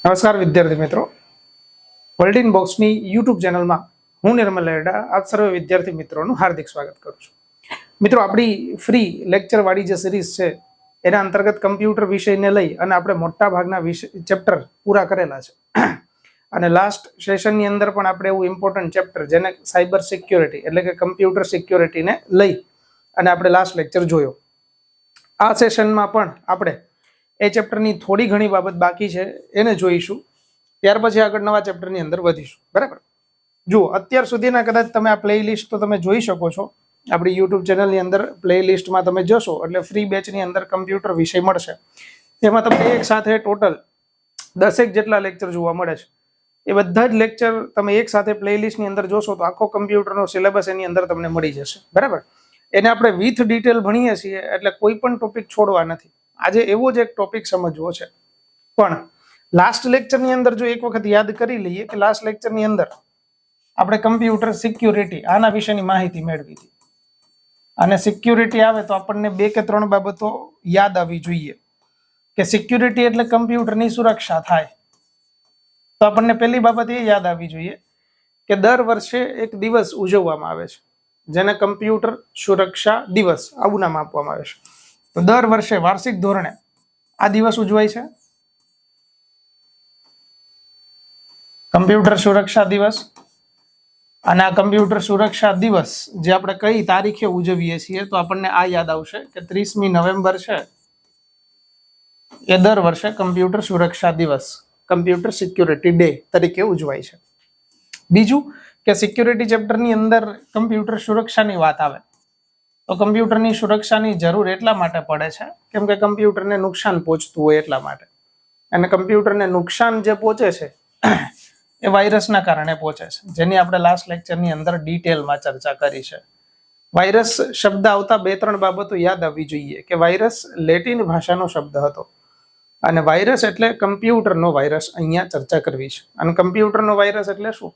નમસ્કાર વિદ્યાર્થી મિત્રો, વર્લ્ડ ઇન બોક્સની યુટ્યુબ ચેનલમાં હું નિર્મલ લેરડા આપ સર્વે વિદ્યાર્થી મિત્રોનું હાર્દિક સ્વાગત કરું છું. મિત્રો, આપણી ફ્રી લેક્ચર વાળી જે સિરીઝ છે એના અંતર્ગત કમ્પ્યુટર વિષયને લઈ અને આપણે મોટા ભાગના ચેપ્ટર પૂરા કરેલા છે. અને લાસ્ટ સેશનની અંદર પણ આપણે એવું ઇમ્પોર્ટન્ટ ચેપ્ટર જેને સાયબર સિક્યોરિટી એટલે કે કમ્પ્યુટર સિક્યોરિટીને લઈ અને આપણે લાસ્ટ લેક્ચર જોયો. આ સેશનમાં પણ આપણે એ ચેપ્ટરની થોડી ઘણી બાબત બાકી છે એને જોઈશું. ત્યાર પછી આગળ નવા ચેપ્ટરની અંદર વધીશું. બરાબર, જુઓ, અત્યાર સુધીના કદાચ તમે આ પ્લેલિસ્ટ તો તમે જોઈ શકો છો. આપણી યુટ્યુબ ચેનલની અંદર પ્લેલિસ્ટમાં તમે જોશો એટલે ફ્રી બેચની અંદર કમ્પ્યુટર વિષય મળશે. તેમાં તમને એક સાથે ટોટલ 10 જેટલા લેક્ચર જોવા મળે છે. એ બધા જ લેક્ચર તમે એક સાથે પ્લેલિસ્ટની અંદર જોશો તો આખો કમ્પ્યુટરનો સિલેબસ એની અંદર તમને મળી જશે. બરાબર, એને આપણે વિથ ડિટેલ ભણીએ છીએ એટલે કોઈ પણ ટોપિક છોડવા નથી. આજે એવો જ એક ટોપિક સમજવો છે. પણ લાસ્ટ લેક્ચરની અંદર જો એક વખત યાદ કરી લઈએ કે લાસ્ટ લેક્ચરની અંદર આપણે કમ્પ્યુટર સિક્યુરિટી આના વિશેની માહિતી મેળવી હતી. અને સિક્યુરિટી આવે તો આપણને 2 કે 3 બાબતો યાદ આવી જોઈએ કે સિક્યુરિટી એટલે કમ્પ્યુટરની સુરક્ષા થાય. તો આપણને પહેલી બાબત એ યાદ આવી જોઈએ કે દર વર્ષે એક દિવસ ઉજવવામાં આવે છે જેને કમ્પ્યુટર સુરક્ષા દિવસ આવું નામ આપવામાં આવે છે. તો દર વર્ષે વાર્ષિક ધોરણે આ દિવસ ઉજવાય છે, કમ્પ્યુટર સુરક્ષા દિવસ. અને આ કમ્પ્યુટર સુરક્ષા દિવસ જે આપણે કઈ તારીખે ઉજવીએ છીએ તો આપણને આ યાદ આવશે કે 30મી નવેમ્બર છે એ દર વર્ષે કમ્પ્યુટર સુરક્ષા દિવસ, કમ્પ્યુટર સિક્યુરિટી ડે તરીકે ઉજવાય છે. બીજું કે સિક્યુરિટી ચેપ્ટરની અંદર કમ્પ્યુટર સુરક્ષાની વાત આવે તો કમ્પ્યુટરની સુરક્ષાની જરૂર એટલા માટે પડે છે કેમ કે કમ્પ્યુટરને નુકસાન પહોંચતું હોય એટલા માટે. અને કમ્પ્યુટરને નુકસાન જે પહોંચે છે એ વાયરસના કારણે પહોંચે છે, જેની આપણે લાસ્ટ લેક્ચરની અંદર ડિટેલમાં ચર્ચા કરી છે. વાયરસ શબ્દ આવતા 2-3 બાબતો યાદ આવવી જોઈએ કે વાયરસ લેટિન ભાષાનો શબ્દ હતો અને વાયરસ એટલે કમ્પ્યુટરનો વાયરસ અહીંયા ચર્ચા કરવી છે. અને કમ્પ્યુટરનો વાયરસ એટલે શું?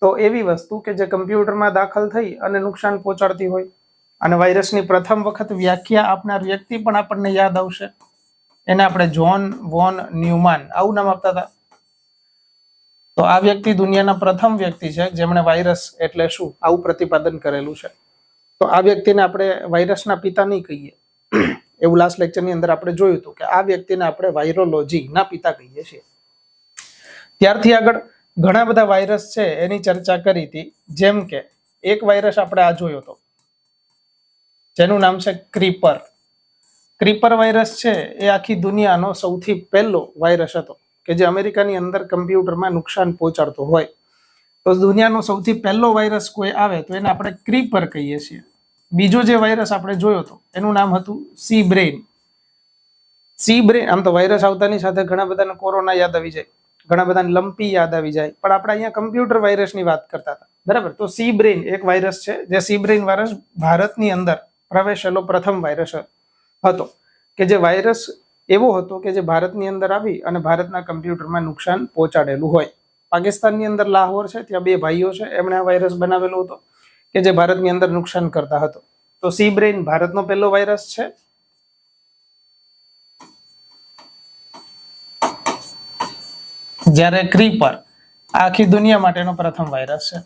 તો એવી વસ્તુ કે જે કમ્પ્યુટરમાં દાખલ થઈ અને નુકસાન પહોંચાડતી હોય. અને વાયરસની પ્રથમ વખત વ્યાખ્યા આપનાર વ્યક્તિ પણ આપણને યાદ આવશે. એને આપણે જોન વોન ન્યુમાન આવું નામ આપતા હતા. તો આ વ્યક્તિ દુનિયાના પ્રથમ વ્યક્તિ છે જેમણે વાયરસ એટલે શું આવું પ્રતિપાદન કરેલું છે. તો આ વ્યક્તિને આપણે વાયરસના પિતા નહીં કહીએ એવું લાસ્ટ લેક્ચરની અંદર આપણે જોયું હતું કે આ વ્યક્તિને આપણે વાયરોલોજી ના પિતા કહીએ છીએ. ત્યારથી આગળ ઘણા બધા વાયરસ છે એની ચર્ચા કરી હતી. જેમ કે એક વાયરસ આપણે આ જોયો હતો જેનું નામ છે ક્રીપર. ક્રીપર વાયરસ છે એ આખી દુનિયાનો સૌથી પહેલો વાયરસ હતો કે જે અમેરિકાની અંદર કમ્પ્યુટરમાં નુકસાન પહોંચાડતો હોય. તો દુનિયાનો સૌથી પહેલો વાયરસ કોઈ આવે તો એને આપણે ક્રીપર કહીએ છીએ. બીજો જે વાયરસ આપણે જોયો હતો એનું નામ હતું સી બ્રેઇન. સી બ્રેઇન, આમ તો વાયરસ આવતાની સાથે ઘણા બધાને કોરોના યાદ આવી જાય, ઘણા બધાને લંપી યાદ આવી જાય, પણ આપણે અહીંયા કમ્પ્યુટર વાયરસની વાત કરતા હતા. બરાબર, તો સી બ્રેઇન એક વાયરસ છે જે સી બ્રેઇન વાયરસ ભારતની અંદર પ્રવેશેલો પ્રથમ વાયરસ હતો કે જે વાયરસ એવો હતો કે જે ભારતની અંદર આવી અને ભારતના કમ્પ્યુટરમાં નુકસાન પહોંચાડેલું હોય. પાકિસ્તાનની અંદર લાહોર છે, ત્યાં 2 ભાઈઓ છે, એમણે આ વાયરસ બનાવેલો હતો કે જે ભારતની અંદર નુકસાન કરતા હતો. તો સી બ્રેઇન ભારતનો પહેલો વાયરસ છે. જ્યારે ક્રીપર આખી દુનિયા માટેનો પ્રથમ વાયરસ છે.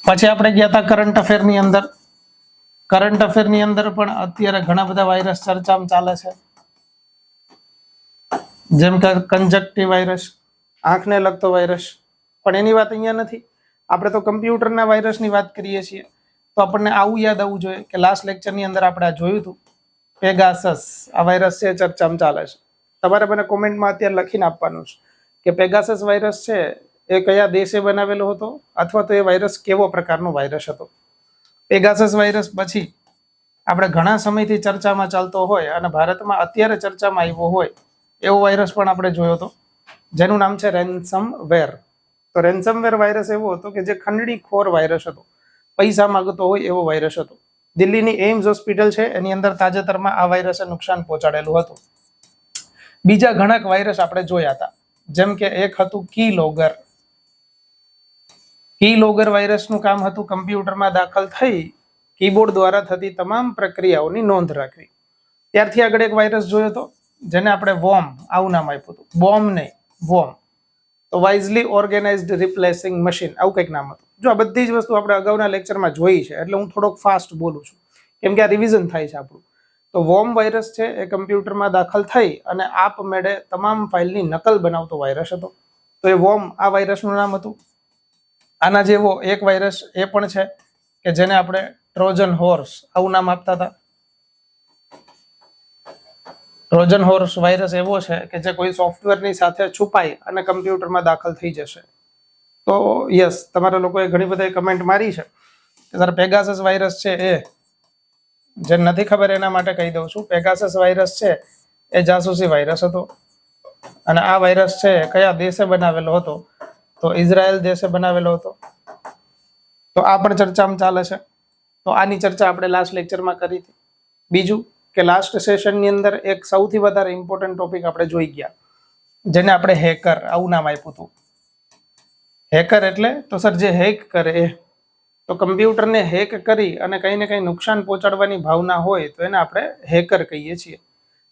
પછી આપણે ગયા હતા કરંટ અફેરની અંદર. કરંટ અફેરની અંદર પણ અત્યારે ઘણા બધા વાયરસ ચર્ચામાં ચાલે છે. જેમ કે કંજક્ટિવ વાયરસ, આંખને લગતો વાયરસ. પણ એની વાત અહીંયા નથી, આપણે તો કમ્પ્યુટરના વાયરસની વાત કરીએ છીએ. તો આપણને આવું યાદ આવવું જોઈએ કે લાસ્ટ લેક્ચરની અંદર આપણે આ જોયું હતું પેગાસસ આ વાયરસ છે ચર્ચામાં ચાલે છે. તમારે મને કોમેન્ટમાં અત્યારે લખીને આપવાનું છે કે પેગાસસ વાયરસ છે એ કયા દેશે બનાવેલો હતો અથવા તો એ વાયરસ કેવો પ્રકારનો વાયરસ હતો. પેગાસસ વાયરસ પછી આપણે ઘણા સમયથી ચર્ચામાં ચાલતો હોય અને ભારતમાં અત્યારે ચર્ચામાં આવ્યો હોય એવો વાયરસ પણ આપણે જોયો હતો જેનું નામ છે રેન્સમવેર. તો રેન્સમવેર વાયરસ એવો હતો કે જે ખંડણીખોર વાયરસ હતો, પૈસા માંગતો હોય એવો વાયરસ હતો. દિલ્હીની એમ્સ હોસ્પિટલ છે એની અંદર તાજેતરમાં આ વાયરસે નુકસાન પહોંચાડેલું હતું. બીજા ઘણા વાયરસ આપણે જોયા હતા, જેમ કે એક હતું કીલોગર. કીલોગર વાયરસનું કામ હતું કમ્પ્યુટરમાં દાખલ થઈ કીબોર્ડ દ્વારા થતી તમામ પ્રક્રિયાઓની નોંધ રાખવી. ત્યારથી આગળ એક વાયરસ જોયો હતો જેને આપણે વોર્મ આવું નામ આપ્યું હતું, બોમ્બ નહીં, વોર્મ. તો વાઇઝલી ઓર્ગેનાઇઝડ રિપ્લેસિંગ મશીન આવું કંઈક નામ હતું. જો આ બધી જ વસ્તુ આપણે અગાઉના લેક્ચરમાં જોઈ છે, એટલે હું થોડોક ફાસ્ટ બોલું છું કેમ કે આ રિવિઝન થાય છે આપણું. તો વોર્મ વાયરસ છે એ કમ્પ્યુટરમાં દાખલ થઈ અને આપમેળે તમામ ફાઇલની નકલ બનાવતો વાયરસ હતો. તો એ વોર્મ આ વાયરસનું નામ હતું. આના જેવો એક વાયરસ એ પણ છે કે જેને આપણે ટ્રોજન હોર્સ આવું નામ આપતા હતા. ટ્રોજન હોર્સ વાયરસ એવો છે કે જે કોઈ સોફ્ટવેરની સાથે છુપાઈ અને કમ્પ્યુટરમાં દાખલ થઈ જશે. તો યસ, તમારા લોકોએ ઘણી બધી કમેન્ટ મારી છે કે સર પેગાસસ વાયરસ છે એ, જે નથી ખબર એના માટે કહી દઉં છું. પેગાસસ વાયરસ છે એ જાસૂસી વાયરસ હતો અને આ વાયરસ છે કયા દેશે બનાવેલો હતો? તો ઇઝરાયલ દેશે બનાવેલો હતો. તો આ પણ ચર્ચામાં ચાલે છે. તો આની ચર્ચા આપણે લાસ્ટ લેક્ચરમાં કરી હતી. બીજું કે લાસ્ટ સેશનની અંદર એક સૌથી વધારે ઇમ્પોર્ટન્ટ ટોપિક આપણે જોઈ ગયા, જેને આપણે હેકર આવું નામ આપ્યું હતું. હેકર એટલે તો સર જે હેક કરે એ. તો કમ્પ્યુટરને હેક કરી અને કંઈ ને કંઈ નુકસાન પહોંચાડવાની ભાવના હોય તો એને આપણે હેકર કહીએ છીએ,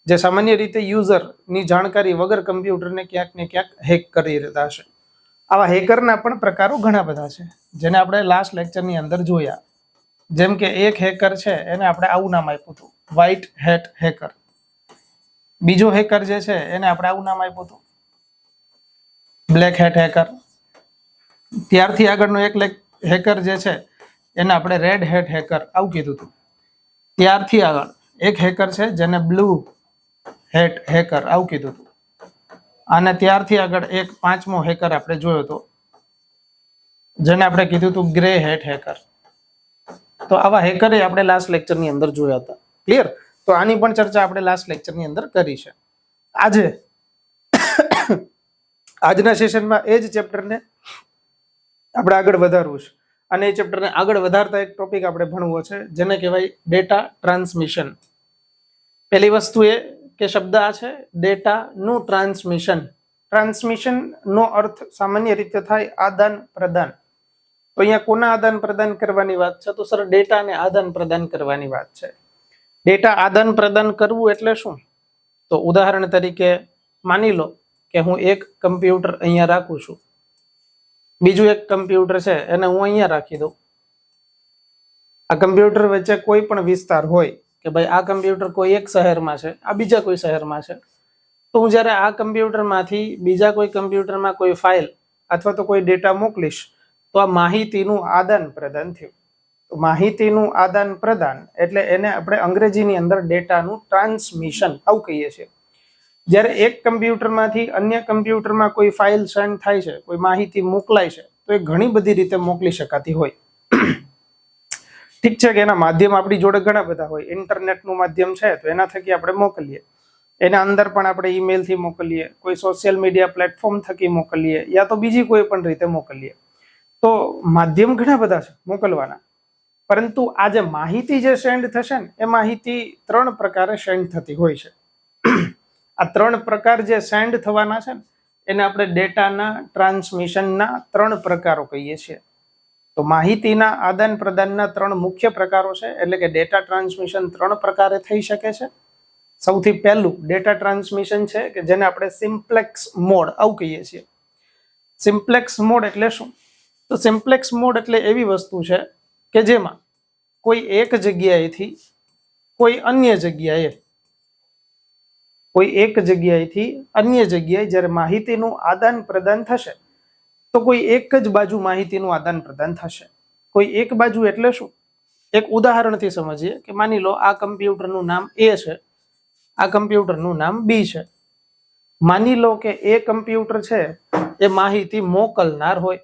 જે સામાન્ય રીતે યુઝરની જાણકારી વગર કમ્પ્યુટરને ક્યાંક ને ક્યાંક હેક કરી રહેતા હશે. આવા હેકરના પણ પ્રકારો ઘણા બધા છે, જેને આપણે લાસ્ટ લેક્ચરની અંદર જોયા. જેમ કે એક હેકર છે એને આપણે આવું નામ આપ્યું હતું, વ્હાઇટ હેટ હેકર. બીજો હેકર જે છે એને આપણે આવું નામ આપ્યું હતું, બ્લેક હેટ હેકર. ત્યારથી આગળનો એક હેકર જે છે એને આપણે રેડ હેટ હેકર આવું કીધું હતું. ત્યારથી આગળ એક હેકર છે જેને બ્લુ હેટ હેકર આવું કીધું હતું. અને ત્યારથી આગળ એક પાંચમો હેકર આપણે જોયો હતો, જેને આપણે કીધું હતું ગ્રે હેટ હેકર. તો આવા હેકરે આપણે લાસ્ટ લેક્ચરની અંદર જોયા હતા. ક્લિયર? તો આની પણ ચર્ચા આપણે લાસ્ટ લેક્ચરની અંદર કરી છે. આજે આજના સેશનમાં એ જ ચેપ્ટરને આપણે આગળ વધારવું છે અને એ ચેપ્ટરને આગળ વધારતા એક ટોપિક આપણે ભણવો છે, જેને કહેવાય ડેટા ટ્રાન્સમિશન. પહેલી વસ્તુ એ કે શબ્દ આ છે ડેટાનું ટ્રાન્સમિશન. ટ્રાન્સમિશનનો અર્થ સામાન્ય રીતે થાય આદાન પ્રદાન. તો અહીંયા કોના આદાન પ્રદાન કરવાની વાત છે? તો સર ડેટાને આદાન પ્રદાન કરવાની વાત છે. ડેટા આદાન પ્રદાન કરવું એટલે શું? તો ઉદાહરણ તરીકે માની લો કે હું એક કમ્પ્યુટર અહીંયા રાખું છું, બીજું એક કમ્પ્યુટર છે એને હું અહીંયા રાખી દઉં. આ કમ્પ્યુટર વચ્ચે કોઈ પણ વિસ્તાર હોય કે ભાઈ આ કમ્પ્યુટર કોઈ એક શહેરમાં છે, આ બીજા કોઈ શહેરમાં છે, તો હું જ્યારે આ કમ્પ્યુટરમાંથી બીજા કોઈ કમ્પ્યુટરમાં કોઈ ફાઇલ અથવા તો કોઈ ડેટા મોકલીશ તો આ માહિતીનું આદાન પ્રદાન થયું. તો માહિતીનું આદાન પ્રદાન એટલે એને આપણે અંગ્રેજીની અંદર ડેટાનું ટ્રાન્સમિશન આવું કહીએ છીએ. જ્યારે એક કમ્પ્યુટરમાંથી અન્ય કમ્પ્યુટરમાં કોઈ ફાઇલ સેન્ડ થાય છે, કોઈ માહિતી મોકલાય છે, તો એ ઘણી બધી રીતે મોકલી શકાતી હોય. ઠીક છે કે એના માધ્યમ આપણી જોડે ઘણા બધા હોય. ઇન્ટરનેટનું માધ્યમ છે તો એના થકી આપણે મોકલીએ, એના અંદર પણ આપણે ઈમેલથી મોકલીએ, કોઈ સોશિયલ મીડિયા પ્લેટફોર્મ થકી મોકલીએ, યા તો બીજી કોઈ પણ રીતે મોકલીએ. તો માધ્યમ ઘણા બધા છે મોકલવાના. પરંતુ આ જે માહિતી જે સેન્ડ થશે ને એ માહિતી 3 પ્રકારે સેન્ડ થતી હોય છે. આ 3 પ્રકાર જે સેન્ડ થવાના છે ને એને આપણે ડેટાના ટ્રાન્સમિશનના 3 પ્રકારો કહીએ છીએ. તો માહિતીના આદાન પ્રદાનના 3 મુખ્ય પ્રકારો છે, એટલે કે ડેટા ટ્રાન્સમિશન 3 પ્રકારે થઈ શકે છે. સૌથી પહેલું ડેટા ટ્રાન્સમિશન છે કે જેને આપણે સિમ્પ્લેક્સ મોડ આવું કહીએ છીએ. સિમ્પ્લેક્સ મોડ એટલે શું? તો સિમ્પ્લેક્સ મોડ એટલે એવી વસ્તુ છે કે જેમાં કોઈ એક જગ્યાએથી કોઈ અન્ય જગ્યાએ જ્યારે માહિતીનું આદાન પ્રદાન થશે તો કોઈ એક જ બાજુ માહિતીનું આદાન પ્રદાન થશે. કોઈ એક બાજુ એટલે શું? એક ઉદાહરણથી સમજીએ કે માની લો આ કમ્પ્યુટરનું નામ A છે, આ કમ્પ્યુટરનું નામ B છે. માની લો કે એ કમ્પ્યુટર છે એ માહિતી મોકલનાર હોય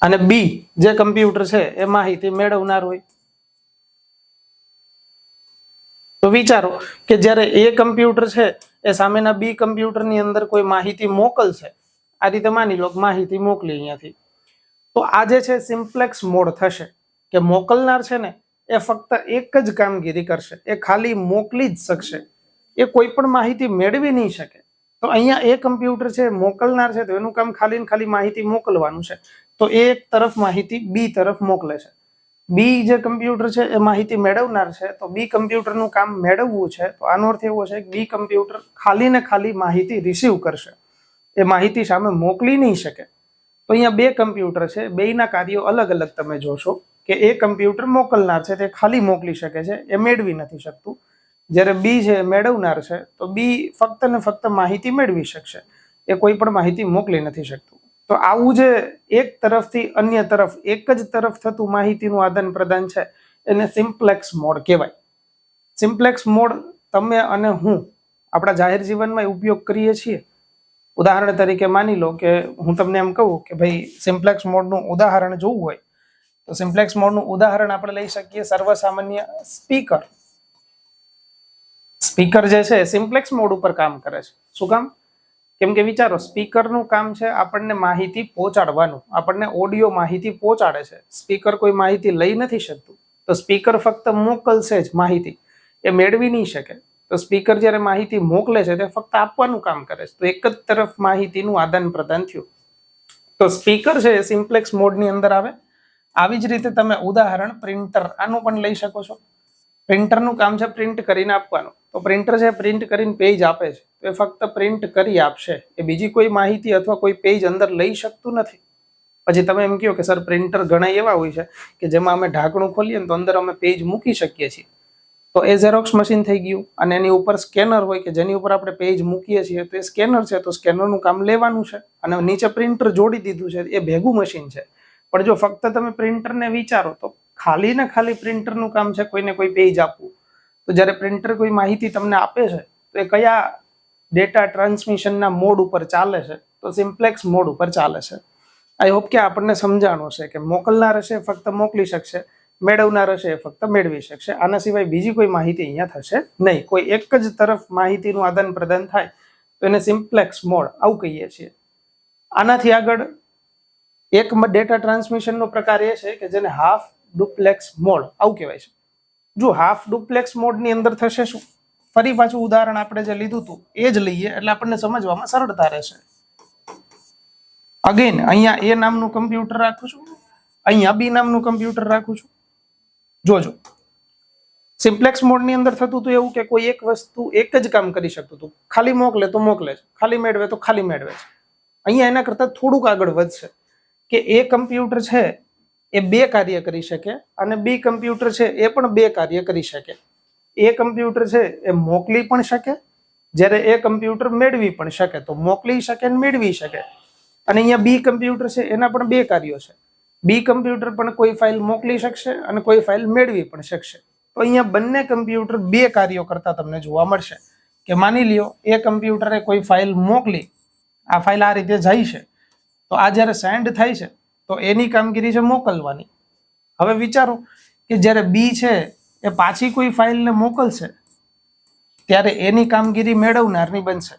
અને B જે કમ્પ્યુટર છે એ માહિતી મેળવનાર હોય. તો વિચારો કે જ્યારે એ કમ્પ્યુટર છે એ સામેના B કમ્પ્યુટરની અંદર કોઈ માહિતી મોકલશે, આ રીતે માની લો કે માહિતી મોકલી અહીંયાથી, તો આ જે છે સિમ્પ્લેક્સ મોડ થશે કે મોકલનાર છે ને એ ફક્ત એક જ કામગીરી કરશે, એ ખાલી મોકલી જ શકશે, એ કોઈ પણ માહિતી મેળવી નહીં શકે. તો અહીંયા એ કમ્પ્યુટર છે મોકલનાર છે તો એનું કામ ખાલી ને ખાલી માહિતી મોકલવાનું છે. તો એ એક તરફ માહિતી B તરફ મોકલે છે બી જે કમ્પ્યુટર છે એ માહિતી મેળવનાર છે, તો બી કમ્પ્યુટરનું કામ મેળવવું છે, તો આનો અર્થ એવો છે કે બી કમ્પ્યુટર ખાલી ને ખાલી માહિતી રિસીવ કરશે, એ માહિતી સામે મોકલી નહીં શકે. તો અહીંયા બે કમ્પ્યુટર છે, બેયના કાર્યો અલગ અલગ તમે જોશો કે એ કમ્પ્યુટર મોકલનાર છે તે ખાલી મોકલી શકે છે, એ મેળવી નથી શકતું. જ્યારે બી છે મેળવનાર છે, તો બી ફક્ત ને ફક્ત માહિતી મેળવી શકશે, એ કોઈ પણ માહિતી મોકલી નથી શકતું. તો આવું જે એક તરફથી અન્ય તરફ એક જ તરફ થતું માહિતીનું આદાન પ્રદાન છે એને સિમ્પ્લેક્સ મોડ કહેવાય. સિમ્પ્લેક્સ મોડ તમે અને હું આપણા જાહેર જીવનમાં ઉપયોગ કરીએ છીએ. ઉદાહરણ તરીકે માની લો કે હું તમને એમ કહું કે ભાઈ સિમ્પ્લેક્સ મોડનું ઉદાહરણ જોવું હોય તો સિમ્પ્લેક્સ મોડનું ઉદાહરણ આપણે લઈ શકીએ સર્વસામાન્ય સ્પીકર. સ્પીકર જે છે સિમ્પ્લેક્સ મોડ ઉપર કામ કરે છે. શું કામ? કેમ કે વિચારો, સ્પીકરનું કામ છે આપણને માહિતી પહોંચાડવાનું, આપણને ઓડિયો માહિતી પહોંચાડે છે. સ્પીકર કોઈ માહિતી લઈ નથી શકતું, તો સ્પીકર ફક્ત મોકલશે જ માહિતી, એ મેળવી નહીં શકે. તો સ્પીકર જ્યારે માહિતી મોકલે છે તે ફક્ત આપવાનું કામ કરે છે, તો એક જ તરફ માહિતીનું આદાન પ્રદાન થયું. તો સ્પીકર છે એ સિમ્પ્લેક્સ મોડની અંદર આવે. આવી જ રીતે તમે ઉદાહરણ પ્રિન્ટર આનું પણ લઈ શકો છો. પ્રિન્ટરનું કામ છે પ્રિન્ટ કરીને આપવાનું, તો પ્રિન્ટર છે પ્રિન્ટ કરીને પેજ આપે છે, તો એ ફક્ત પ્રિન્ટ કરી આપશે, એ બીજી કોઈ માહિતી અથવા કોઈ પેજ અંદર લઈ શકતું નથી. પછી તમે એમ કહો કે સર પ્રિન્ટર ઘણા એવા હોય છે કે જેમાં અમે ઢાંકણું ખોલીએ ને તો અંદર અમે પેજ મૂકી શકીએ છીએ, તો એ ઝેરોક્સ મશીન થઈ ગયું. અને એની ઉપર સ્કેનર હોય કે જેની ઉપર આપણે પેજ મૂકીએ છીએ, તો એ સ્કેનર છે, તો સ્કેનરનું કામ લેવાનું છે. અને નીચે પ્રિન્ટર જોડી દીધું છે, એ ભેગું મશીન છે. પણ જો ફક્ત તમે પ્રિન્ટરને વિચારો તો ખાલી ને ખાલી પ્રિન્ટરનું કામ છે કોઈને કોઈ પેજ આપવું. તો જ્યારે પ્રિન્ટર કોઈ માહિતી તમને આપે છે તો એ કયા ડેટા ટ્રાન્સમિશનના મોડ ઉપર ચાલે છે? તો સિમ્પ્લેક્સ મોડ ઉપર ચાલે છે. આઈ હોપ કે આપણને સમજાણું છે કે મોકલનાર હશે ફક્ત મોકલી શકશે, મેળવનાર હશે ફક્ત મેળવી શકશે. આના સિવાય બીજી કોઈ માહિતી અહીંયા થશે નહીં. કોઈ એક જ તરફ માહિતીનું આદાન પ્રદાન થાય તો એને સિમ્પ્લેક્સ મોડ આવું કહીએ છીએ. આનાથી આગળ એક ડેટા ટ્રાન્સમિશનનો પ્રકાર એ છે કે જેને હાફ ડુપ્લેક્સ મોડ આવું કહેવાય છે. જો હાફ ડુપ્લેક્સ મોડની અંદર થશે શું? ફરી પાછું ઉદાહરણ આપણે જે લીધું હતું એ જ લઈએ એટલે આપણને સમજવામાં સરળતા રહેશે. અગેન અહીંયા એ નામનું કમ્પ્યુટર રાખું છું, અહીંયા બી નામનું કમ્પ્યુટર રાખું છું. જોજો, સિમ્પ્લેક્સ મોડની અંદર થતું હતું એવું કે કોઈ એક વસ્તુ એક જ કામ કરી શકતું હતું, ખાલી મોકલે તો મોકલે છે, ખાલી મેળવે તો ખાલી મેળવે છે. અહીંયા એના કરતાં થોડુંક આગળ વધશે કે એ કમ્પ્યુટર છે એ બે કાર્ય કરી શકે અને બી કમ્પ્યુટર છે એ પણ બે કાર્ય કરી શકે. એ કમ્પ્યુટર છે એ મોકલી પણ શકે, જ્યારે એ કમ્પ્યુટર મેળવી પણ શકે, તો મોકલી શકે અને મેળવી શકે. અને અહીંયા બી કમ્પ્યુટર છે એના પણ બે કાર્યો છે. બી કમ્પ્યુટર પણ કોઈ ફાઇલ મોકલી શકશે અને કોઈ ફાઇલ મેળવી પણ શકશે. તો અહીંયા બંને કમ્પ્યુટર બે કાર્યો કરતા તમને જોવા મળશે કે માની લ્યો એ કમ્પ્યુટરે કોઈ ફાઇલ મોકલી, આ ફાઇલ આ રીતે જાય છે, તો આ જ્યારે સેન્ડ થાય છે તો એની કામગીરી છે મોકલવાની. હવે વિચારો કે જ્યારે બી છે એ પાછી કોઈ ફાઇલને મોકલશે ત્યારે એની કામગીરી મેળવનારની બનશે.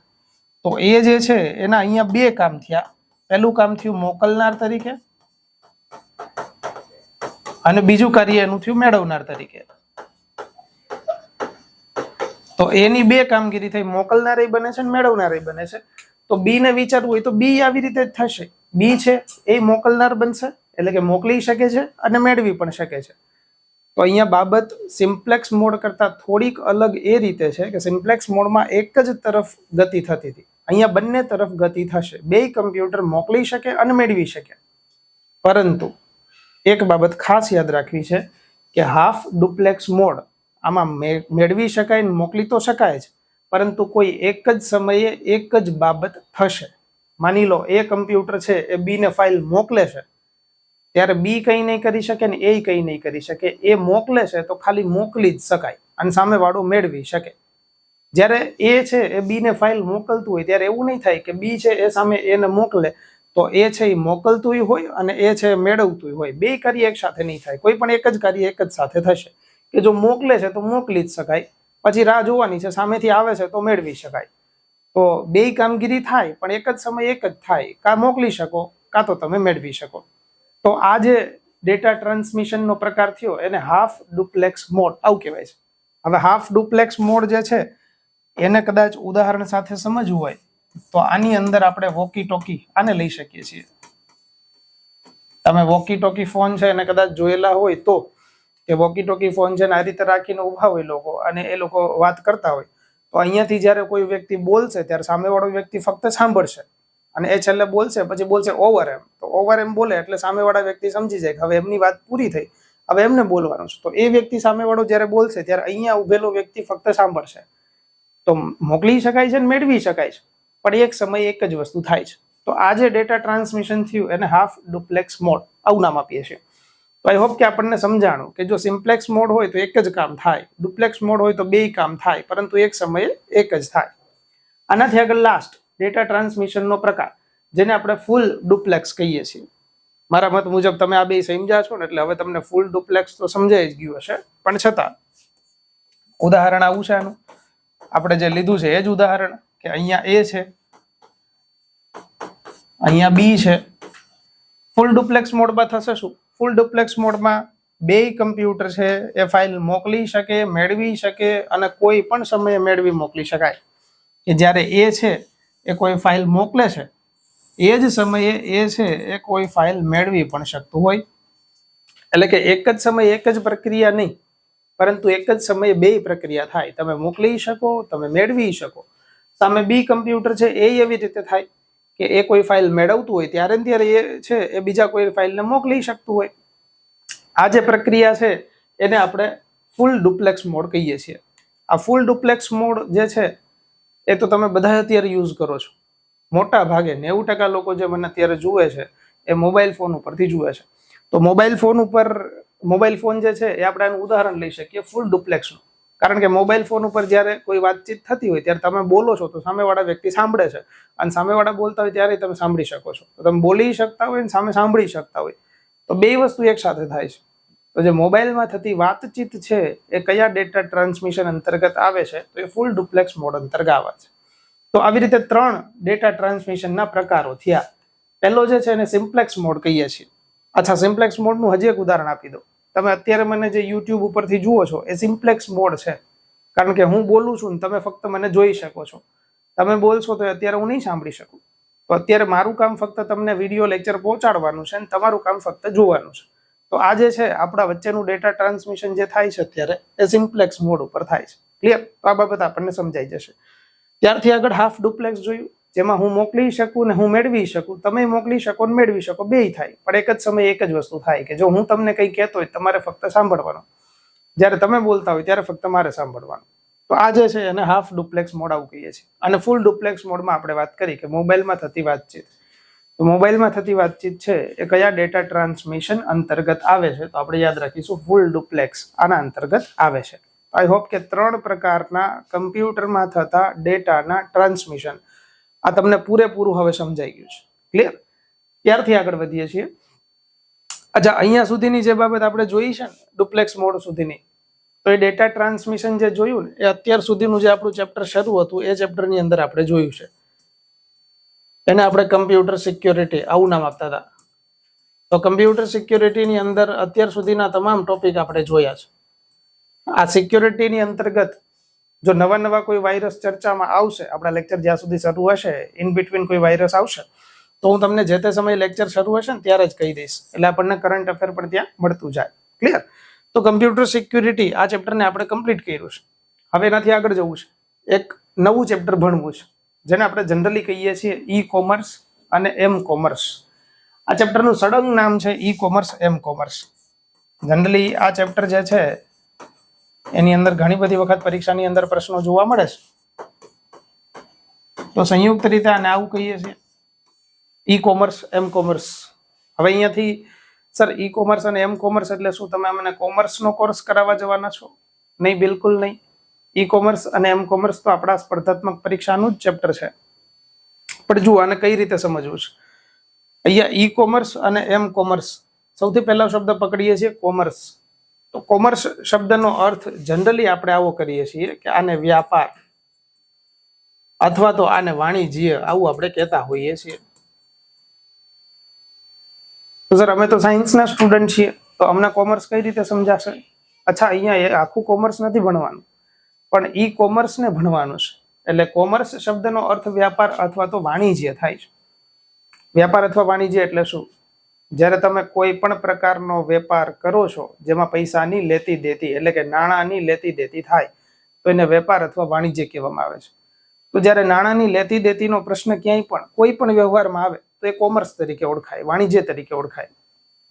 તો એ જે છે એના અહીંયા બે કામ થયા. પહેલું કામ થયું મોકલનાર તરીકે અને બીજું કાર્ય એનું થયું મેળવનાર તરીકે. તો એની બે કામગીરી થઈ, મોકલનારે બને છે અને મેળવનારે બને છે. તો બી ને વિચારવું હોય તો બી આવી રીતે જ થશે. બી છે એ મોકલનાર બનશે, એટલે કે મોકલી શકે છે અને મેળવી પણ શકે છે. તો અહીંયા બાબત સિમ્પ્લેક્સ મોડ કરતાં થોડીક અલગ એ રીતે છે કે સિમ્પ્લેક્સ મોડમાં એક જ તરફ ગતિ થતી હતી, અહીંયા બંને તરફ ગતિ થશે. બે કમ્પ્યુટર મોકલી શકે અને મેળવી શકે. પરંતુ એક બાબત ખાસ યાદ રાખવી છે કે હાફ ડુપ્લેક્સ મોડ આમાં મેળવી શકાય ને મોકલી તો શકાય જ, પરંતુ કોઈ એક જ સમયે એક જ બાબત થશે. માની લો એ કમ્પ્યુટર છે એ બી ને ફાઇલ મોકલે છે, ત્યારે બી કંઈ નહીં કરી શકે ને એ કંઈ નહીં કરી શકે. એ મોકલે છે તો ખાલી મોકલી જ શકાય અને સામેવાળો મેળવી શકે. જ્યારે એ છે એ બી ને ફાઇલ મોકલતું હોય ત્યારે એવું નહીં થાય કે બી છે એ સામે એને મોકલે તો એ છે એ મોકલતું હોય અને એ છે મેળવતું હોય. બે કાર્ય એક સાથે નહીં થાય, કોઈ પણ એક જ કાર્ય એક જ સાથે થશે. કે જો મોકલે છે તો મોકલી જ શકાય, પછી રાહ જોવાની છે, સામેથી આવે છે તો મેળવી શકાય. તો બે કામગીરી થાય પણ એક જ સમય એક જ થાય, કાં મોકલી શકો કાં તો તમે મેળવી શકો. તો આ જે ડેટા ટ્રાન્સમિશનનો પ્રકાર થયો એને હાફ ડુપ્લેક્સ મોડ આવું કહેવાય છે. હવે હાફ ડુપ્લેક્સ મોડ જે છે એને કદાચ ઉદાહરણ સાથે સમજવું હોય તો આની અંદર આપણે વોકી ટોકી આને લઈ શકીએ છીએ. તમે વોકી ટોકી ફોન છે એને કદાચ જોયેલા હોય તો કે વોકી ટોકી ફોન છે ને આ રીતે રાખીને ઊભા હોય લોકો અને એ લોકો વાત કરતા હોય, તો અહીંયાથી જ્યારે કોઈ વ્યક્તિ બોલશે ત્યારે સામેવાળો વ્યક્તિ ફક્ત સાંભળશે અને એ છેલ્લે બોલશે, પછી બોલશે ઓવર એમ. તો ઓવર એમ બોલે એટલે સામેવાળા વ્યક્તિ સમજી જાય કે હવે એમની વાત પૂરી થઈ, હવે એમને બોલવાનું છે. તો એ વ્યક્તિ સામેવાળો જ્યારે બોલશે ત્યારે અહીંયા ઉભેલો વ્યક્તિ ફક્ત સાંભળશે. તો મોકલી શકાય છે ને મેળવી શકાય છે, પણ એક સમયે એક જ વસ્તુ થાય છે. તો આ જે ડેટા ટ્રાન્સમિશન થયું એને હાફ ડુપ્લેક્સ મોડ આવું નામ આપીએ છીએ. તો આઈ હોપ કે આપણને સમજાણું કે જો સિમ્પ્લેક્સ મોડ હોય તો એક જ કામ થાય, ડુપ્લેક્સ મોડ હોય તો બે કામ થાય, પરંતુ એક સમયે એક જ થાય. આનાથી આગળ લાસ્ટ ડેટા ટ્રાન્સમિશનનો પ્રકાર, જેને આપણે ફૂલ ડુપ્લેક્સ કહીએ છીએ. મારા મત મુજબ તમે આ બે સમજ્યા છો ને એટલે હવે તમને ફૂલ ડુપ્લેક્સ તો સમજાઈ જ ગયું હશે, પણ છતાં ઉદાહરણ આવું છે આનું. આપણે જે લીધું છે એ જ ઉદાહરણ કે અહીંયા એ છે, અહીંયા બી છે. ફૂલ ડુપ્લેક્સ મોડમાં થશે શું? ફૂલ ડુપ્લેક્સ મોડમાં બે કમ્પ્યુટર છે એ ફાઇલ મોકલી શકે, મેળવી શકે અને કોઈ પણ સમયે મેળવી મોકલી શકાય. કે જ્યારે એ છે એ કોઈ ફાઇલ મોકલે છે એ જ સમયે એ છે એ કોઈ ફાઇલ મેળવી પણ શકતું હોય. એટલે કે એક જ સમયે એક જ પ્રક્રિયા નહીં, પરંતુ એક જ સમયે બે પ્રક્રિયા થાય. તમે મોકલી શકો, તમે મેળવી શકો. સામે બી કમ્પ્યુટર છે એ એવી રીતે થાય કે એ કોઈ ફાઇલ મેળવતું હોય ત્યારે એ છે એ બીજા કોઈ ફાઇલને મોકલી શકતું હોય. આ જે પ્રક્રિયા છે એને આપણે ફૂલ ડુપ્લેક્સ મોડ કહીએ છીએ. આ ફૂલ ડુપ્લેક્સ મોડ જે છે એ તો તમે બધા અત્યારે યુઝ કરો છો. મોટા ભાગે 90% લોકો જે મને અત્યારે જુએ છે એ મોબાઈલ ફોન ઉપરથી જુએ છે. તો મોબાઈલ ફોન જે છે એ આપણે આનું ઉદાહરણ લઈ શકીએ ફૂલ ડુપ્લેક્સનું. કારણ કે મોબાઈલ ફોન ઉપર જ્યારે કોઈ વાતચીત થતી હોય ત્યારે તમે બોલો છો તો સામેવાળા વ્યક્તિ સાંભળે છે, અને સામેવાળા બોલતા હોય ત્યારે તમે સાંભળી શકો છો. તો તમે બોલી શકતા હોય ને સામે સાંભળી શકતા હોય, તો બે વસ્તુ એક સાથે થાય છે. તો જે મોબાઈલમાં થતી વાતચીત છે એ કયા ડેટા ટ્રાન્સમિશન અંતર્ગત આવે છે? તો એ ફૂલ ડુપ્લેક્સ મોડ અંતર્ગત આવે છે. તો આવી રીતે 3 ડેટા ટ્રાન્સમિશનના પ્રકારો થયા. પહેલો જે છે એને સિમ્પ્લેક્સ મોડ કહીએ છીએ. અચ્છા, સિમ્પ્લેક્સ મોડનું હજી એક ઉદાહરણ આપી દો. તમે અત્યારે મને જે યુટ્યુબ ઉપરથી જુઓ છો એ સિમ્પ્લેક્સ મોડ છે. કારણ કે હું બોલું છું ને તમે ફક્ત મને જોઈ શકો છો. તમે બોલશો તો અત્યારે હું નહીં સાંભળી શકું. તો અત્યારે મારું કામ ફક્ત તમને વિડીયો લેક્ચર પહોંચાડવાનું છે અને તમારું કામ ફક્ત જોવાનું છે. તો આ જે છે આપણા વચ્ચેનું ડેટા ટ્રાન્સમિશન જે થાય છે અત્યારે એ સિમ્પ્લેક્સ મોડ ઉપર થાય છે. ક્લિયર? તો આ બાબત આપણને સમજાઈ જશે. ત્યારથી આગળ હાફ ડુપ્લેક્સ જોયું, જેમાં હું મોકલી શકું ને હું મેળવી શકું. તમે મોકલી શકો ને મેળવી શકો, બેય થાય, પણ એક જ સમયે એક જ વસ્તુ થાય કે જો હું તમને કંઈ કહેતો હોય તમારે ફક્ત સાંભળવાનું, જ્યારે તમે બોલતા હોય ત્યારે ફક્ત મારે સાંભળવાનું. તો આ જે છે એને હાફ ડુપ્લેક્સ મોડ આવું કહીએ છીએ. અને ફૂલ ડુપ્લેક્સ મોડમાં આપણે વાત કરી કે મોબાઈલમાં થતી વાતચીત. તો મોબાઈલમાં થતી વાતચીત છે એ કયા ડેટા ટ્રાન્સમિશન અંતર્ગત આવે છે? તો આપણે યાદ રાખીશું ફૂલ ડુપ્લેક્સ આના અંતર્ગત આવે છે. આઈ હોપ કે 3 પ્રકારના કમ્પ્યુટરમાં થતા ડેટાના ટ્રાન્સમિશન આ તમને પૂરેપૂરું હવે સમજાઈ ગયું છે. ક્લિયર? ત્યારથી આગળ વધીએ છીએ. અચ્છા, અહીંયા સુધીની જે બાબત આપણે જોઈ છે ને ડુપ્લેક્સ મોડ સુધીની, તો એ ડેટા ટ્રાન્સમિશન જે જોયું ને એ અત્યાર સુધીનું જે આપણું ચેપ્ટર શરૂ હતું એ ચેપ્ટરની અંદર આપણે જોયું છે. એને આપણે કમ્પ્યુટર સિક્યોરિટી આવું નામ આપતા હતા. તો કમ્પ્યુટર સિક્યોરિટીની અંદર અત્યાર સુધીના તમામ ટોપિક આપણે જોયા છે. આ સિક્યોરિટીની અંતર્ગત જો નવા કોઈ વાયરસ ચર્ચામાં આવશે, આપણા લેક્ચર જ્યાં સુધી શરૂ હશે, ઇન બિટવીન કોઈ વાયરસ આવશે તો હું તમને જે તે સમયે લેક્ચર શરૂ હશે ને ત્યારે જ કહી દઈશ. એટલે આપણને કરંટ અફેર પણ ત્યાં મળતું જાય. ક્લિયર? તો કમ્પ્યુટર સિક્યુરિટી આ ચેપ્ટરને આપણે કમ્પ્લીટ કર્યું છે. હવે એનાથી આગળ જવું છે, એક નવું ચેપ્ટર ભણવું છે જેને આપણે જનરલી કહીએ છીએ ઈ કોમર્સ અને એમ કોમર્સ. આ ચેપ્ટરનું સડંગ નામ છે ઈ કોમર્સ એમ કોમર્સ. જનરલી આ ચેપ્ટર જે છે એની અંદર ઘણી બધી વખત પરીક્ષાની અંદર પ્રશ્નો જોવા મળે છે. તો સંયુક્ત રીતે આને આવું કહીએ છીએ ઈ કોમર્સ એમ કોમર્સ. હવે અહીંયાથી સર ઈ કોમર્સ અને એમ કોમર્સ એટલે શું? તમે મને કોમર્સનો કોર્સ કરાવવા જવાના છો? નહીં, બિલકુલ નહીં. ઈ કોમર્સ અને એમ કોમર્સ તો આપણા સ્પર્ધાત્મક પરીક્ષાનું જ ચેપ્ટર છે. પણ જુઓ આને કઈ રીતે સમજવું છે. અહીંયા ઈ કોમર્સ અને એમ કોમર્સ, સૌથી પહેલા શબ્દ પકડીએ છીએ કોમર્સ. તો કોમર્સ શબ્દનો અર્થ જનરલી આપણે આવો કરીએ છીએ કે આને વ્યાપાર અથવા તો આને વાણિજ્ય આવું આપણે કહેતા હોઈએ છીએ. તો સર અમે તો સાયન્સના સ્ટુડન્ટ છીએ તો અમને કોમર્સ કઈ રીતે સમજાશે? અચ્છા, અહીંયા આખું કોમર્સ નથી ભણવાનું, પણ ઈ કોમર્સને ભણવાનું છે. એટલે કોમર્સ શબ્દનો અર્થ વ્યાપાર અથવા તો વાણિજ્ય થાય છે. વ્યાપાર અથવા વાણિજ્ય એટલે શું? જ્યારે તમે કોઈ પણ પ્રકારનો વેપાર કરો છો જેમાં પૈસાની લેતી દેતી એટલે કે નાણાંની લેતી દેતી થાય તો એને વેપાર અથવા વાણિજ્ય કહેવામાં આવે છે. તો જ્યારે નાણાંની લેતી દેતીનો પ્રશ્ન ક્યાંય પણ કોઈ પણ વ્યવહારમાં આવે તો એ કોમર્સ તરીકે ઓળખાય, વાણિજ્ય તરીકે ઓળખાય.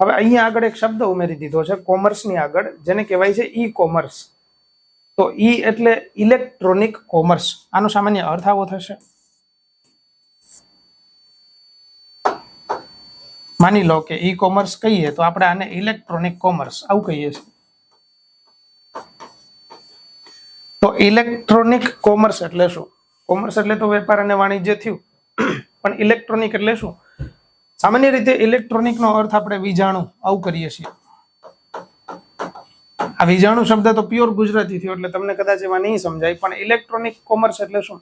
હવે અહીંયા આગળ એક શબ્દ ઉમેરી દીધો છે કોમર્સની આગળ, જેને કહેવાય છે ઈ કોમર્સ. તો ઈ એટલે ઇલેક્ટ્રોનિક કોમર્સ. આનો સામાન્ય અર્થ આવો થશે. માની લો કે ઈ કોમર્સ કહીએ તો આપણે આને ઇલેક્ટ્રોનિક કોમર્સ આવું કહીએ છીએ. તો ઇલેક્ટ્રોનિક કોમર્સ એટલે શું? કોમર્સ એટલે તો વેપાર અને વાણિજ્ય થયું, પણ ઇલેક્ટ્રોનિક એટલે શું? સામાન્ય રીતે ઇલેક્ટ્રોનિક નો અર્થ આપણે વીજાણું આવું કરીએ છીએ. આ વીજાણું શબ્દ તો પ્યોર ગુજરાતી થયો એટલે તમને કદાચ એમાં નહીં સમજાય, પણ ઇલેક્ટ્રોનિક કોમર્સ એટલે શું?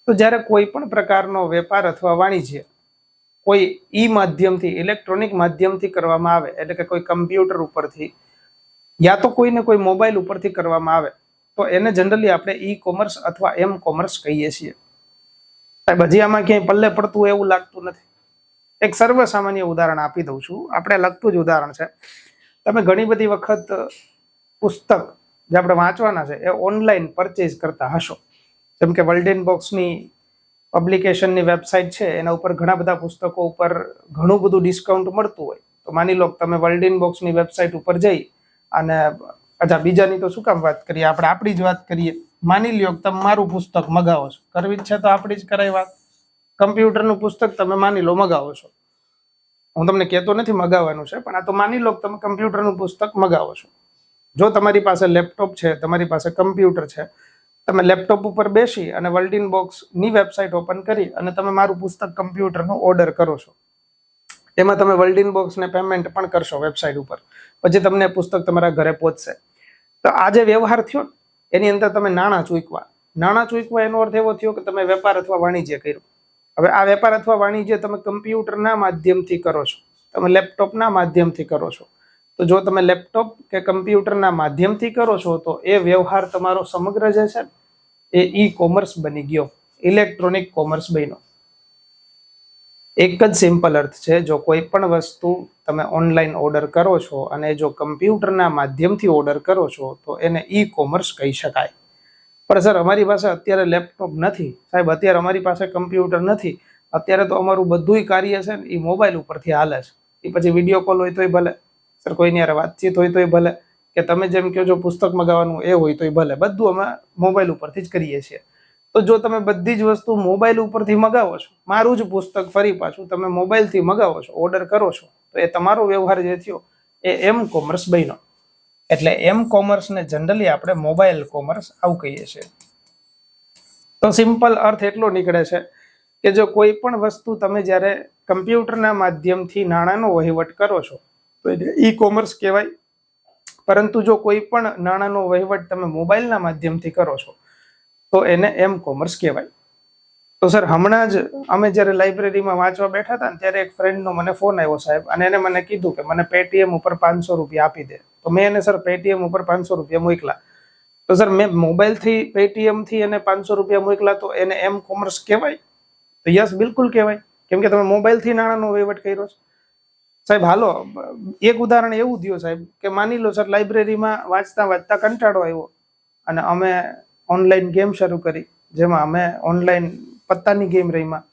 તો જ્યારે કોઈ પણ પ્રકારનો વેપાર અથવા વાણિજ્ય કોઈ ઈ માધ્યમથી, ઇલેક્ટ્રોનિક માધ્યમથી કરવામાં આવે, એટલે કે કોઈ કમ્પ્યુટર ઉપરથી યા તો કોઈને કોઈ મોબાઈલ ઉપરથી કરવામાં આવે તો એને જનરલી આપણે ઈ કોમર્સ અથવા એમ કોમર્સ કહીએ છીએ. હજી આમાં ક્યાંય પલ્લે પડતું એવું લાગતું નથી. એક સર્વ સામાન્ય ઉદાહરણ આપી દઉં છું, આપણે લગતું જ ઉદાહરણ છે. તમે ઘણી બધી વખત પુસ્તક જે આપણે વાંચવાના છે એ ઓનલાઈન પરચેઝ કરતા હશો. જેમ કે વર્લ્ડ બોક્સની પબ્લિકેશનની વેબસાઇટ છે, એના ઉપર ઘણા બધા પુસ્તકો ઉપર ઘણું બધું ડિસ્કાઉન્ટ મળતું હોય. તો માની લો તમે વર્લ્ડ બોક્સની વેબસાઇટ ઉપર જઈ અને અચ્છા બીજાની તો શું કામ વાત કરીએ, આપણે આપણી જ વાત કરીએ. માની લ્યો કે તમે મારું પુસ્તક મગાવો છો, કરવી જ છે તો આપણી જ કરાય વાત. કમ્પ્યુટરનું પુસ્તક તમે માની લો મગાવો છો, હું તમને કહેતો નથી મગાવવાનું છે, પણ આ તો માની લો કે તમે કમ્પ્યુટરનું પુસ્તક મગાવો છો. જો તમારી પાસે લેપટોપ છે, તમારી પાસે કમ્પ્યુટર છે, તમે લેપટોપ ઉપર બેસી અને વર્લ્ડ બોક્સની વેબસાઇટ ઓપન કરી અને તમે મારું પુસ્તક કમ્પ્યુટરનો ઓર્ડર કરો છો. એમાં તમે વર્લ્ડ બોક્સને પેમેન્ટ પણ કરશો વેબસાઇટ ઉપર, પછી તમને પુસ્તક તમારા ઘરે પહોંચશે. તો આ જે વ્યવહાર થયો એની અંદર તમે નાણાં ચૂકવા એનો અર્થ એવો થયો કે તમે વેપાર અથવા વાણિજ્ય કર્યું. હવે આ વેપાર અથવા વાણિજ્ય તમે કમ્પ્યુટરના માધ્યમથી કરો છો, તમે લેપટોપના માધ્યમથી કરો છો. તો જો તમે લેપટોપ કે કમ્પ્યુટરના માધ્યમથી કરો છો તો એ વ્યવહાર તમારો સમગ્ર જે છે એ ઈ કોમર્સ બની ગયો, ઇલેક્ટ્રોનિક કોમર્સ બન્યો. એક જ સિમ્પલ અર્થ છે, જો કોઈ પણ વસ્તુ તમે ઓનલાઈન ઓર્ડર કરો છો અને જો કમ્પ્યુટરના માધ્યમથી ઓર્ડર કરો છો તો એને ઈ કોમર્સ કહી શકાય. પણ સર અમારી પાસે અત્યારે લેપટોપ નથી, સાહેબ અત્યારે અમારી પાસે કમ્પ્યુટર નથી, અત્યારે તો અમારું બધું કાર્ય છે ને એ મોબાઈલ ઉપરથી હાલે છે. એ પછી વિડીયો કોલ હોય તોય ભલે, સર કોઈની યાર વાતચીત હોય તોય ભલે, કે તમે જેમ કહો છો પુસ્તક મગાવવાનું એ હોય તોય ભલે, બધું અમે મોબાઈલ ઉપરથી જ કરીએ છીએ. તો જો તમે બધી જ વસ્તુ મોબાઈલ ઉપરથી મગાવો છો, મારું જ પુસ્તક ફરી પાછું તમે મોબાઈલથી મગાવો છો, ઓર્ડર કરો છો, તો એ તમારો વ્યવહાર જે થયો એ એમ કોમર્સ બન્યો. એટલે એમ કોમર્સને જનરલી આપણે મોબાઈલ કોમર્સ આવું કહીએ છીએ. તો સિમ્પલ અર્થ એટલો નીકળે છે કે જો કોઈ પણ વસ્તુ તમે જ્યારે કમ્પ્યુટરના માધ્યમથી નાણાંનો વહીવટ કરો છો તો એને ઈ કોમર્સ કહેવાય. પરંતુ જો કોઈ પણ નાણાંનો વહીવટ તમે મોબાઈલના માધ્યમથી કરો છો તો એને એમ કોમર્સ કહેવાય. તો સર હમણાં જ અમે જ્યારે લાઇબ્રેરીમાં વાંચવા બેઠા હતા ને ત્યારે એક ફ્રેન્ડનો મને ફોન આવ્યો સાહેબ, અને એને મને કીધું કે મને પેટીએમ ઉપર 500 રૂપિયા આપી દે. તો મેં એને સર પેટીએમ ઉપર 500 રૂપિયા મોકલા. તો સર મેં મોબાઈલથી પેટીએમથી એને 500 રૂપિયા મોકલા, તો એને એમ કોમર્સ કહેવાય? તો યસ, બિલકુલ કહેવાય, કેમ કે તમે મોબાઈલથી નાણાંનો વહીવટ કર્યો છે. સાહેબ હાલો એક ઉદાહરણ એવું થયું સાહેબ કે માની લો સર લાઇબ્રેરીમાં વાંચતા કંટાળો આવ્યો અને અમે ઓનલાઈન ગેમ શરૂ કરી, જેમાં અમે ઓનલાઈન પત્તાની ગેમ રહીમાં,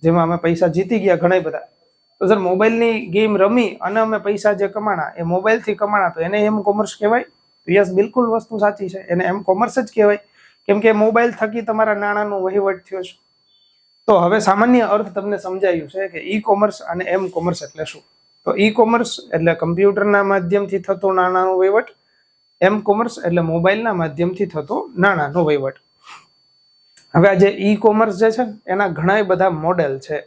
જેમાં અમે પૈસા જીતી ગયા ઘણા બધા. તો સર મોબાઈલની ગેમ રમી અને અમે પૈસા જે કમાણા એ મોબાઈલથી કમાણા, તો એને એમ કોમર્સ કહેવાય? યસ, બિલકુલ વસ્તુ સાચી છે, એને એમ કોમર્સ જ કહેવાય, કેમ કે મોબાઈલ થકી તમારા નાણાંનો વહીવટ થયો છે. તો હવે સામાન્ય અર્થ તમને સમજાયું છે કે ઈ કોમર્સ અને એમ કોમર્સ એટલે શું. તો ઈ કોમર્સ એટલે કમ્પ્યુટરના માધ્યમથી થતો નાણાંનો વહીવટ, એમ કોમર્સ એટલે મોબાઈલના માધ્યમથી થતો નાણાંનો વહીવટ. હવે આ જે ઈ કોમર્સ જે છે એના ઘણા બધા મોડેલ છે.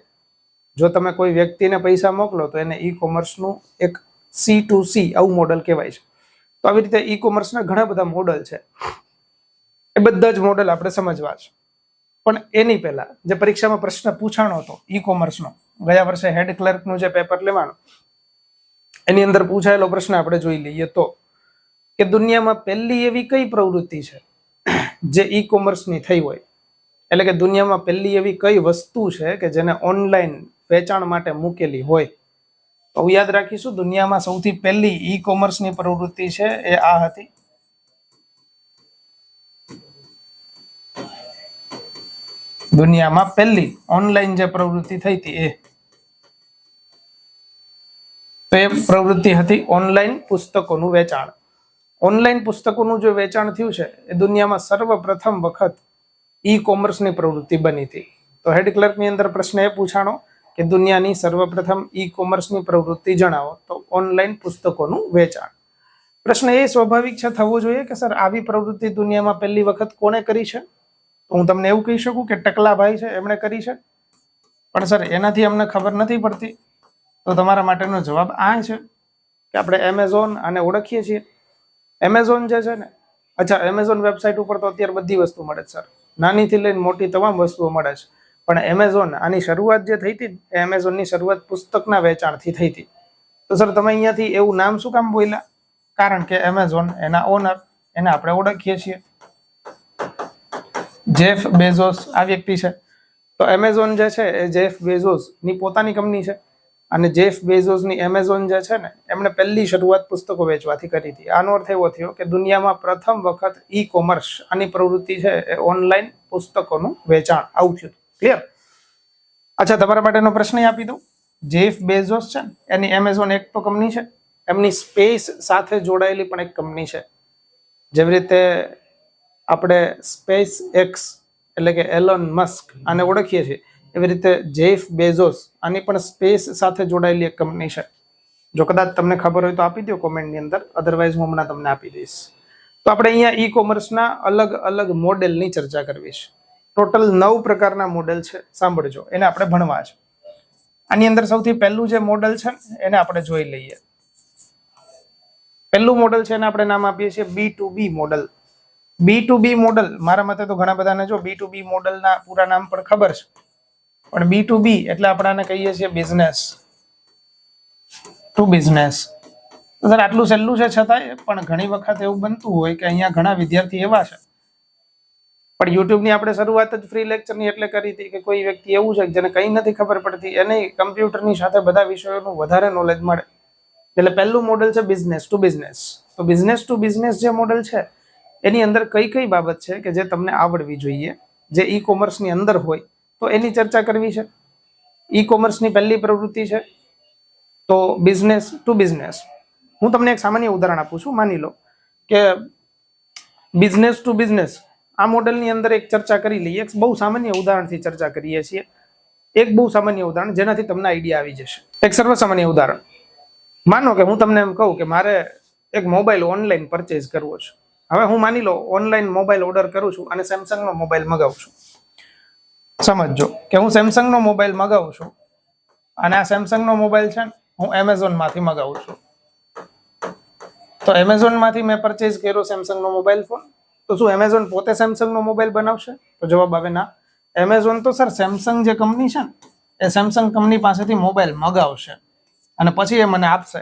જો તમે કોઈ વ્યક્તિને પૈસા મોકલો તો એને ઈ કોમર્સનું એક C2C આવું મોડેલ કહેવાય છે. તો આવી રીતે ઈ કોમર્સના ઘણા બધા મોડેલ છે, એ બધા જ મોડેલ આપણે સમજવા છે. પણ એની પહેલા જે પરીક્ષામાં પ્રશ્ન પૂછાણો હતો ઈ કોમર્સનો, ગયા વર્ષે હેડ ક્લર્કનું જે પેપર લેવાનું, એની અંદર પૂછાયેલો પ્રશ્ન આપણે જોઈ લઈએ તો કે દુનિયામાં પહેલી એવી કઈ પ્રવૃત્તિ છે જે ઈ કોમર્સની થઈ હોય. એટલે કે દુનિયામાં પહેલી એવી કઈ વસ્તુ છે કે જેને ઓનલાઈન વેચાણ માટે મૂકેલી હોય. તો યાદ રાખીશું દુનિયામાં સૌથી પહેલી ઈ કોમર્સની પ્રવૃત્તિ છે એ આ હતી. દુનિયામાં પહેલી ઓનલાઈન જે પ્રવૃત્તિ થઈ હતી એ પ્રવૃત્તિ હતી ઓનલાઈન પુસ્તકોનું વેચાણ. ઓનલાઈન પુસ્તકોનું જે વેચાણ થયું છે એ દુનિયામાં સર્વપ્રથમ વખત ઈ કોમર્સની પ્રવૃત્તિ બની હતી. તો હેડ ક્લર્કની અંદર પ્રશ્ન એ પૂછાણો કે દુનિયાની સર્વપ્રથમ ઈ કોમર્સની પ્રવૃત્તિ જણાવો. તો ઓનલાઈન પુસ્તકોનું વેચાણ. પ્રશ્ન એ સ્વાભાવિક છે થવો જોઈએ કે સર આવી પ્રવૃત્તિ દુનિયામાં પહેલી વખત કોણે કરી છે? તો હું તમને એવું કહી શકું કે ટકલાભાઈ છે એમણે કરી છે. પણ સર એનાથી અમને ખબર નથી પડતી. તો તમારા માટેનો જવાબ આ છે કે આપણે એમેઝોન આને ઓળખીએ છીએ. એમેઝોન જે છે ને, અચ્છા એમેઝોન વેબસાઇટ ઉપર તો અત્યારે બધી વસ્તુ મળે છે સર, નાનીથી લઈને મોટી તમામ વસ્તુઓ મળે છે. પણ એમેઝોન આની શરૂઆત જે થઈ હતી એ એમેઝોનની શરૂઆત પુસ્તકના વેચાણથી થઈ હતી. તો સર તમે અહીંયાથી એવું નામ શું કામ બોલ્યા? કારણ કે એમેઝોન એના ઓનર એને આપણે ઓળખીએ છીએ જેફ બેઝોસ આ વ્યક્તિ છે. તો એમેઝોન જે છે એ જેફ બેઝોસની પોતાની કંપની છે અને જેફ બેઝોસની એમેઝોન જે છે ને એમણે પહેલી શરૂઆત પુસ્તકો વેચવાથી કરી હતી. આનો અર્થ એવો થયો કે દુનિયામાં પ્રથમ વખત ઈ કોમર્સ આની પ્રવૃત્તિ છે એ ઓનલાઈન પુસ્તકોનું વેચાણ આવું થયું. ક્લિયર? અચ્છા તમારા માટેનો પ્રશ્ન આપી દઉં. જેફ બેઝોસ છે ને એની એમેઝોન એક તો કંપની છે, એમની સ્પેસ સાથે જોડાયેલી પણ એક કંપની છે. જેવી રીતે આપણે સ્પેસ એક્સ એટલે કે એલોન મસ્ક આને ઓળખીએ છીએ, એવી રીતે જેફ બેઝોસ આની પણ સ્પેસ સાથે જોડાયેલી એક કંપની છે. જો કદાચ તમને ખબર હોય તો આપી દો કોમેન્ટની અંદર, અધરવાઇઝ હું હમણાં તમને આપી દઈશ. તો આપણે અહીંયા ઈ કોમર્સના અલગ અલગ મોડેલની ચર્ચા કરવી છે. ટોટલ 9 પ્રકારના મોડેલ છે, સાંભળજો, એને આપણે ભણવા છે. આની અંદર સૌથી પહેલું જે મોડેલ છે એને આપણે જોઈ લઈએ. પહેલું મોડેલ છે એને આપણે નામ આપીએ છીએ B2B મોડેલ. B2B મોડેલ મારા મતે તો ઘણા બધાને જો B2B મોડેલના પૂરા નામ પણ ખબર છે, પણ B2B એટલે આપણે આને કહીએ છીએ બિઝનેસ ટુ બિઝનેસ. સર આટલું સહેલું છે છતાંય પણ ઘણી વખત એવું બનતું હોય કે અહીંયા ઘણા વિદ્યાર્થી એવા છે, પણ યુટ્યુબની આપણે શરૂઆત જ ફ્રી લેક્ચરની એટલે કરી હતી કે કોઈ વ્યક્તિ એવું છે જેને કંઈ નથી ખબર પડતી, એને કમ્પ્યુટરની સાથે બધા વિષયોનું વધારે નોલેજ મળે. એટલે પહેલું મોડેલ છે બિઝનેસ ટુ બિઝનેસ. તો બિઝનેસ ટુ બિઝનેસ જે મોડેલ છે એની અંદર કઈ કઈ બાબત છે કે જે તમને આવડવી જોઈએ, જે ઈ કોમર્સની અંદર હોય તો એની ચર્ચા કરવી છે. ઈ કોમર્સની પહેલી પ્રવૃત્તિ છે તો બિઝનેસ ટુ બિઝનેસ. હું તમને એક સામાન્ય ઉદાહરણ આપું છું. માની લો કે બિઝનેસ ટુ બિઝનેસ આ મોડેલની અંદર એક ચર્ચા કરી લઈએ. એક બહુ સામાન્ય ઉદાહરણથી ચર્ચા કરીએ છીએ. એક બહુ સામાન્ય ઉદાહરણ જેનાથી તમને આઈડિયા આવી જશે. એક સર્વસામાન્ય ઉદાહરણ. માનો કે હું તમને એમ કહું કે મારે એક મોબાઈલ ઓનલાઈન પરચેઝ કરવો છે. હવે હું માની લો ઓનલાઈન મોબાઈલ ઓર્ડર કરું છું અને સેમસંગનો મોબાઈલ મગાવું છું. સમજો કે હું સેમસંગનો મોબાઈલ મગાવું છું અને આ સેમસંગનો મોબાઈલ છે ને હું એમેઝોનમાંથી મગાવું છું. તો એમેઝોનમાંથી મેં પરચેઝ કર્યો સેમસંગનો મોબાઈલ ફોન. તો શું એમેઝોન પોતે સેમસંગનો મોબાઈલ બનાવશે? તો જવાબ આવે ના. એમેઝોન તો સર સેમસંગ જે કંપની છે ને એ સેમસંગ કંપની પાસેથી મોબાઈલ મગાવશે અને પછી એ મને આપશે.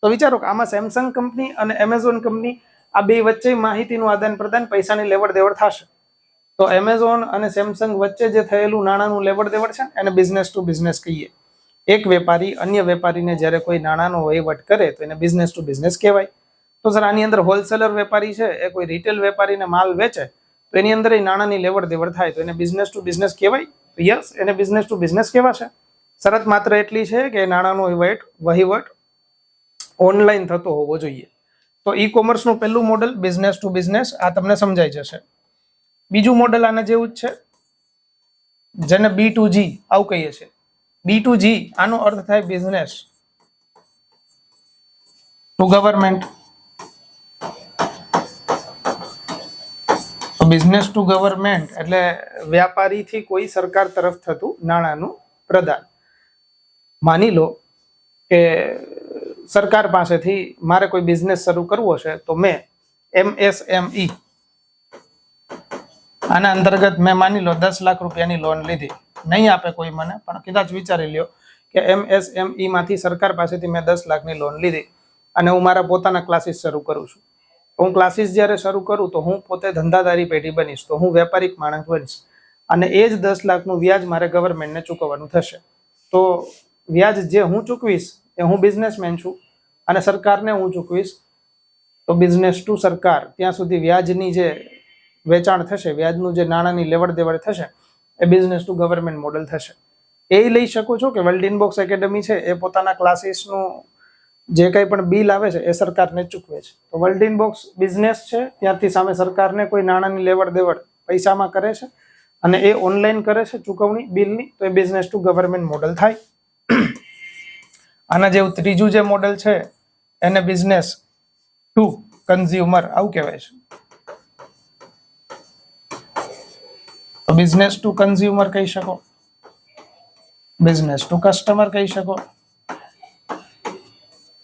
તો વિચારો કે આમાં સેમસંગ કંપની અને એમેઝોન કંપની આ બે વચ્ચે માહિતીનું આદાન પ્રદાન, પૈસાની લેવડ દેવડ થશે. તો એમેઝોન અને સેમસંગ વચ્ચે જે થયેલું નાણાંનું લેવડ દેવડ છે એને બિઝનેસ ટુ બિઝનેસ કહીએ. એક વેપારી અન્ય વેપારીને જ્યારે કોઈ નાણાંનો વહીવટ કરે તો એને બિઝનેસ ટુ બિઝનેસ કહેવાય. તો સર આની અંદર હોલસેલર વેપારી છે એ કોઈ રિટેલ વેપારીને માલ વેચે તો એની અંદર નાણાંની લેવડ દેવડ થાય તો એને બિઝનેસ ટુ બિઝનેસ કહેવાય. તો યસ, એને બિઝનેસ ટુ બિઝનેસ કહેવાશે. શરત માત્ર એટલી છે કે નાણાંનો વહીવટ ઓનલાઈન થતો હોવો જોઈએ. તો ઈ કોમર્સનું પહેલું મોડેલ બિઝનેસ ટુ બિઝનેસ, આ તમને સમજાઈ જશે. બીજું મોડેલ આના જેવું જ છે જેને B2G આવું કહીએ છીએ. B2G આનો અર્થ થાય business to government. Business to government એટલે વ્યાપારીથી કોઈ સરકાર તરફ થતું નાણાંનું પ્રદાન. માની લો કે સરકાર પાસેથી મારે કોઈ બિઝનેસ શરૂ કરવો છે તો મેં MSME આના અંતર્ગત મેં માની લો 10 લાખ રૂપિયાની લોન લીધી. નહીં આપે કોઈ મને, પણ કદાચ વિચારી લ્યો કે MSME માંથી સરકાર પાસેથી મેં 10 લાખની લોન લીધી અને હું મારા પોતાના ક્લાસીસ શરૂ કરું છું. હું ક્લાસીસ જ્યારે શરૂ કરું તો હું પોતે ધંધાદારી પેઢી બનીશ, તો હું વેપારિક માણસ બનીશ અને એ જ 10 લાખનું વ્યાજ મારે ગવર્નમેન્ટને ચૂકવવાનું થશે. તો વ્યાજ જે હું ચૂકવીશ એ હું બિઝનેસમેન છું અને સરકારને હું ચૂકવીશ, તો બિઝનેસ ટુ સરકાર, ત્યાં સુધી વ્યાજની જે વેચાણ થશે, વ્યાજનું જે નાણાંની લેવડ દેવડ થશે, એ બિઝનેસ ટુ ગવર્મેન્ટ મોડલ થશે. એ લઈ શકો છો કે વર્લ્ડ ઇનબોક્સ એકેડમી છે એ પોતાના ક્લાસીસનું જે કંઈ પણ બિલ આવે છે એ સરકારને ચૂકવે છે. તો વર્લ્ડ ઇનબોક્સ બિઝનેસ છે, ત્યાંથી સામે સરકારને કોઈ નાણાંની લેવડ દેવડ પૈસામાં કરે છે અને એ ઓનલાઈન કરે છે ચૂકવણી બિલની, તો એ બિઝનેસ ટુ ગવર્મેન્ટ મોડલ થાય. આના જેવું ત્રીજું જે મોડલ છે એને બિઝનેસ ટુ કન્ઝ્યુમર આવું કહેવાય છે. તો બિઝનેસ ટુ કન્ઝ્યુમર કહી શકો, બિઝનેસ ટુ કસ્ટમર કહી શકો.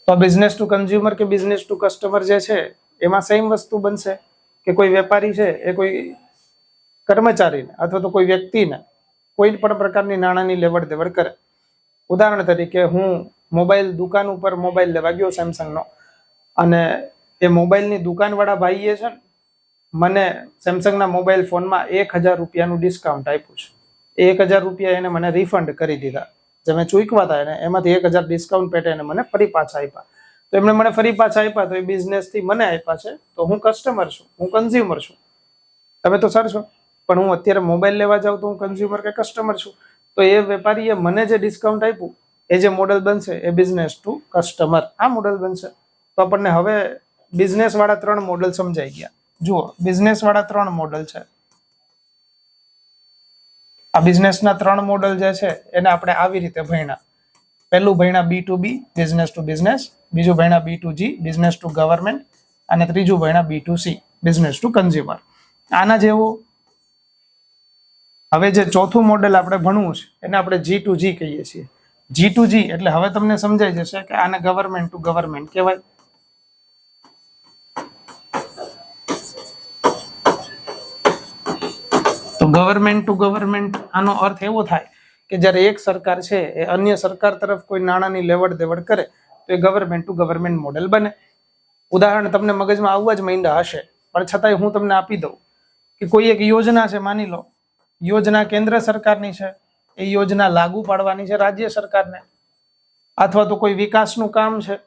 તો બિઝનેસ ટુ કન્ઝ્યુમર કે બિઝનેસ ટુ કસ્ટમર જે છે એમાં સેમ વસ્તુ બનશે કે કોઈ વેપારી છે એ કોઈ કર્મચારીને અથવા તો કોઈ વ્યક્તિને કોઈ પણ પ્રકારની નાણાંની લેવડ દેવડ કરે. ઉદાહરણ તરીકે હું મોબાઈલ દુકાન ઉપર મોબાઈલ લેવા ગયો સેમસંગનો, અને એ મોબાઈલની દુકાનવાળા ભાઈએ છે ને મને સેમસંગના મોબાઈલ ફોનમાં 1000 રૂપિયાનું ડિસ્કાઉન્ટ આપ્યું છે. એ 1000 રૂપિયા એને મને રિફંડ કરી દીધા. જે મેં ચૂકવા હતા એને એમાંથી 1000 ડિસ્કાઉન્ટ પેટે એને મને ફરી પાછા આપ્યા. તો એમણે મને ફરી પાછા આપ્યા, તો એ બિઝનેસથી મને આપ્યા છે, તો હું કસ્ટમર છું, હું કન્ઝ્યુમર છું. તમે તો સર છો, પણ હું અત્યારે મોબાઈલ લેવા જાઉં તો હું કન્ઝ્યુમર કે કસ્ટમર છું. તો એ વેપારીએ મને જે ડિસ્કાઉન્ટ આપ્યું એ જે મોડલ બનશે એ બિઝનેસ ટુ કસ્ટમર આ મોડલ બનશે. તો આપણને હવે બિઝનેસ વાળા 3 મોડલ સમજાઈ ગયા. જુઓ, બિઝનેસ વાળા 3 મોડલ છે. આ બિઝનેસના 3 મોડલ જે છે એને આપણે આવી રીતે ભણ્યા. પહેલું ભણ્યા B2B, બિઝનેસ ટુ બિઝનેસ. બીજું ભણ્યા B2G, બિઝનેસ ટુ ગવર્મેન્ટ. અને ત્રીજું ભણ્યા B2C, બિઝનેસ ટુ કન્ઝ્યુમર. આના જેવું હવે જે ચોથું મોડેલ આપણે ભણવું છે એને આપણે G2G કહીએ છીએ. G2G એટલે હવે તમને સમજાઈ જશે કે આને ગવર્મેન્ટ ટુ ગવર્મેન્ટ કહેવાય. તો ગવર્મેન્ટ ટુ ગવર્મેન્ટ આનો અર્થ એવો થાય કે જ્યારે એક સરકાર છે એ અન્ય સરકાર તરફ કોઈ નાણાંની લેવડ દેવડ કરે તો એ ગવર્મેન્ટ ટુ ગવર્મેન્ટ મોડેલ બને. ઉદાહરણ તમને મગજમાં આવવા જ માંડ્યા હશે, પણ છતાંય હું તમને આપી દઉં કે કોઈ એક યોજના છે, માની લો યોજના કેન્દ્ર સરકારની છે, એ યોજના લાગુ પાડવાની છે રાજ્ય સરકારને. અથવા તો કોઈ વિકાસનું કામ છે,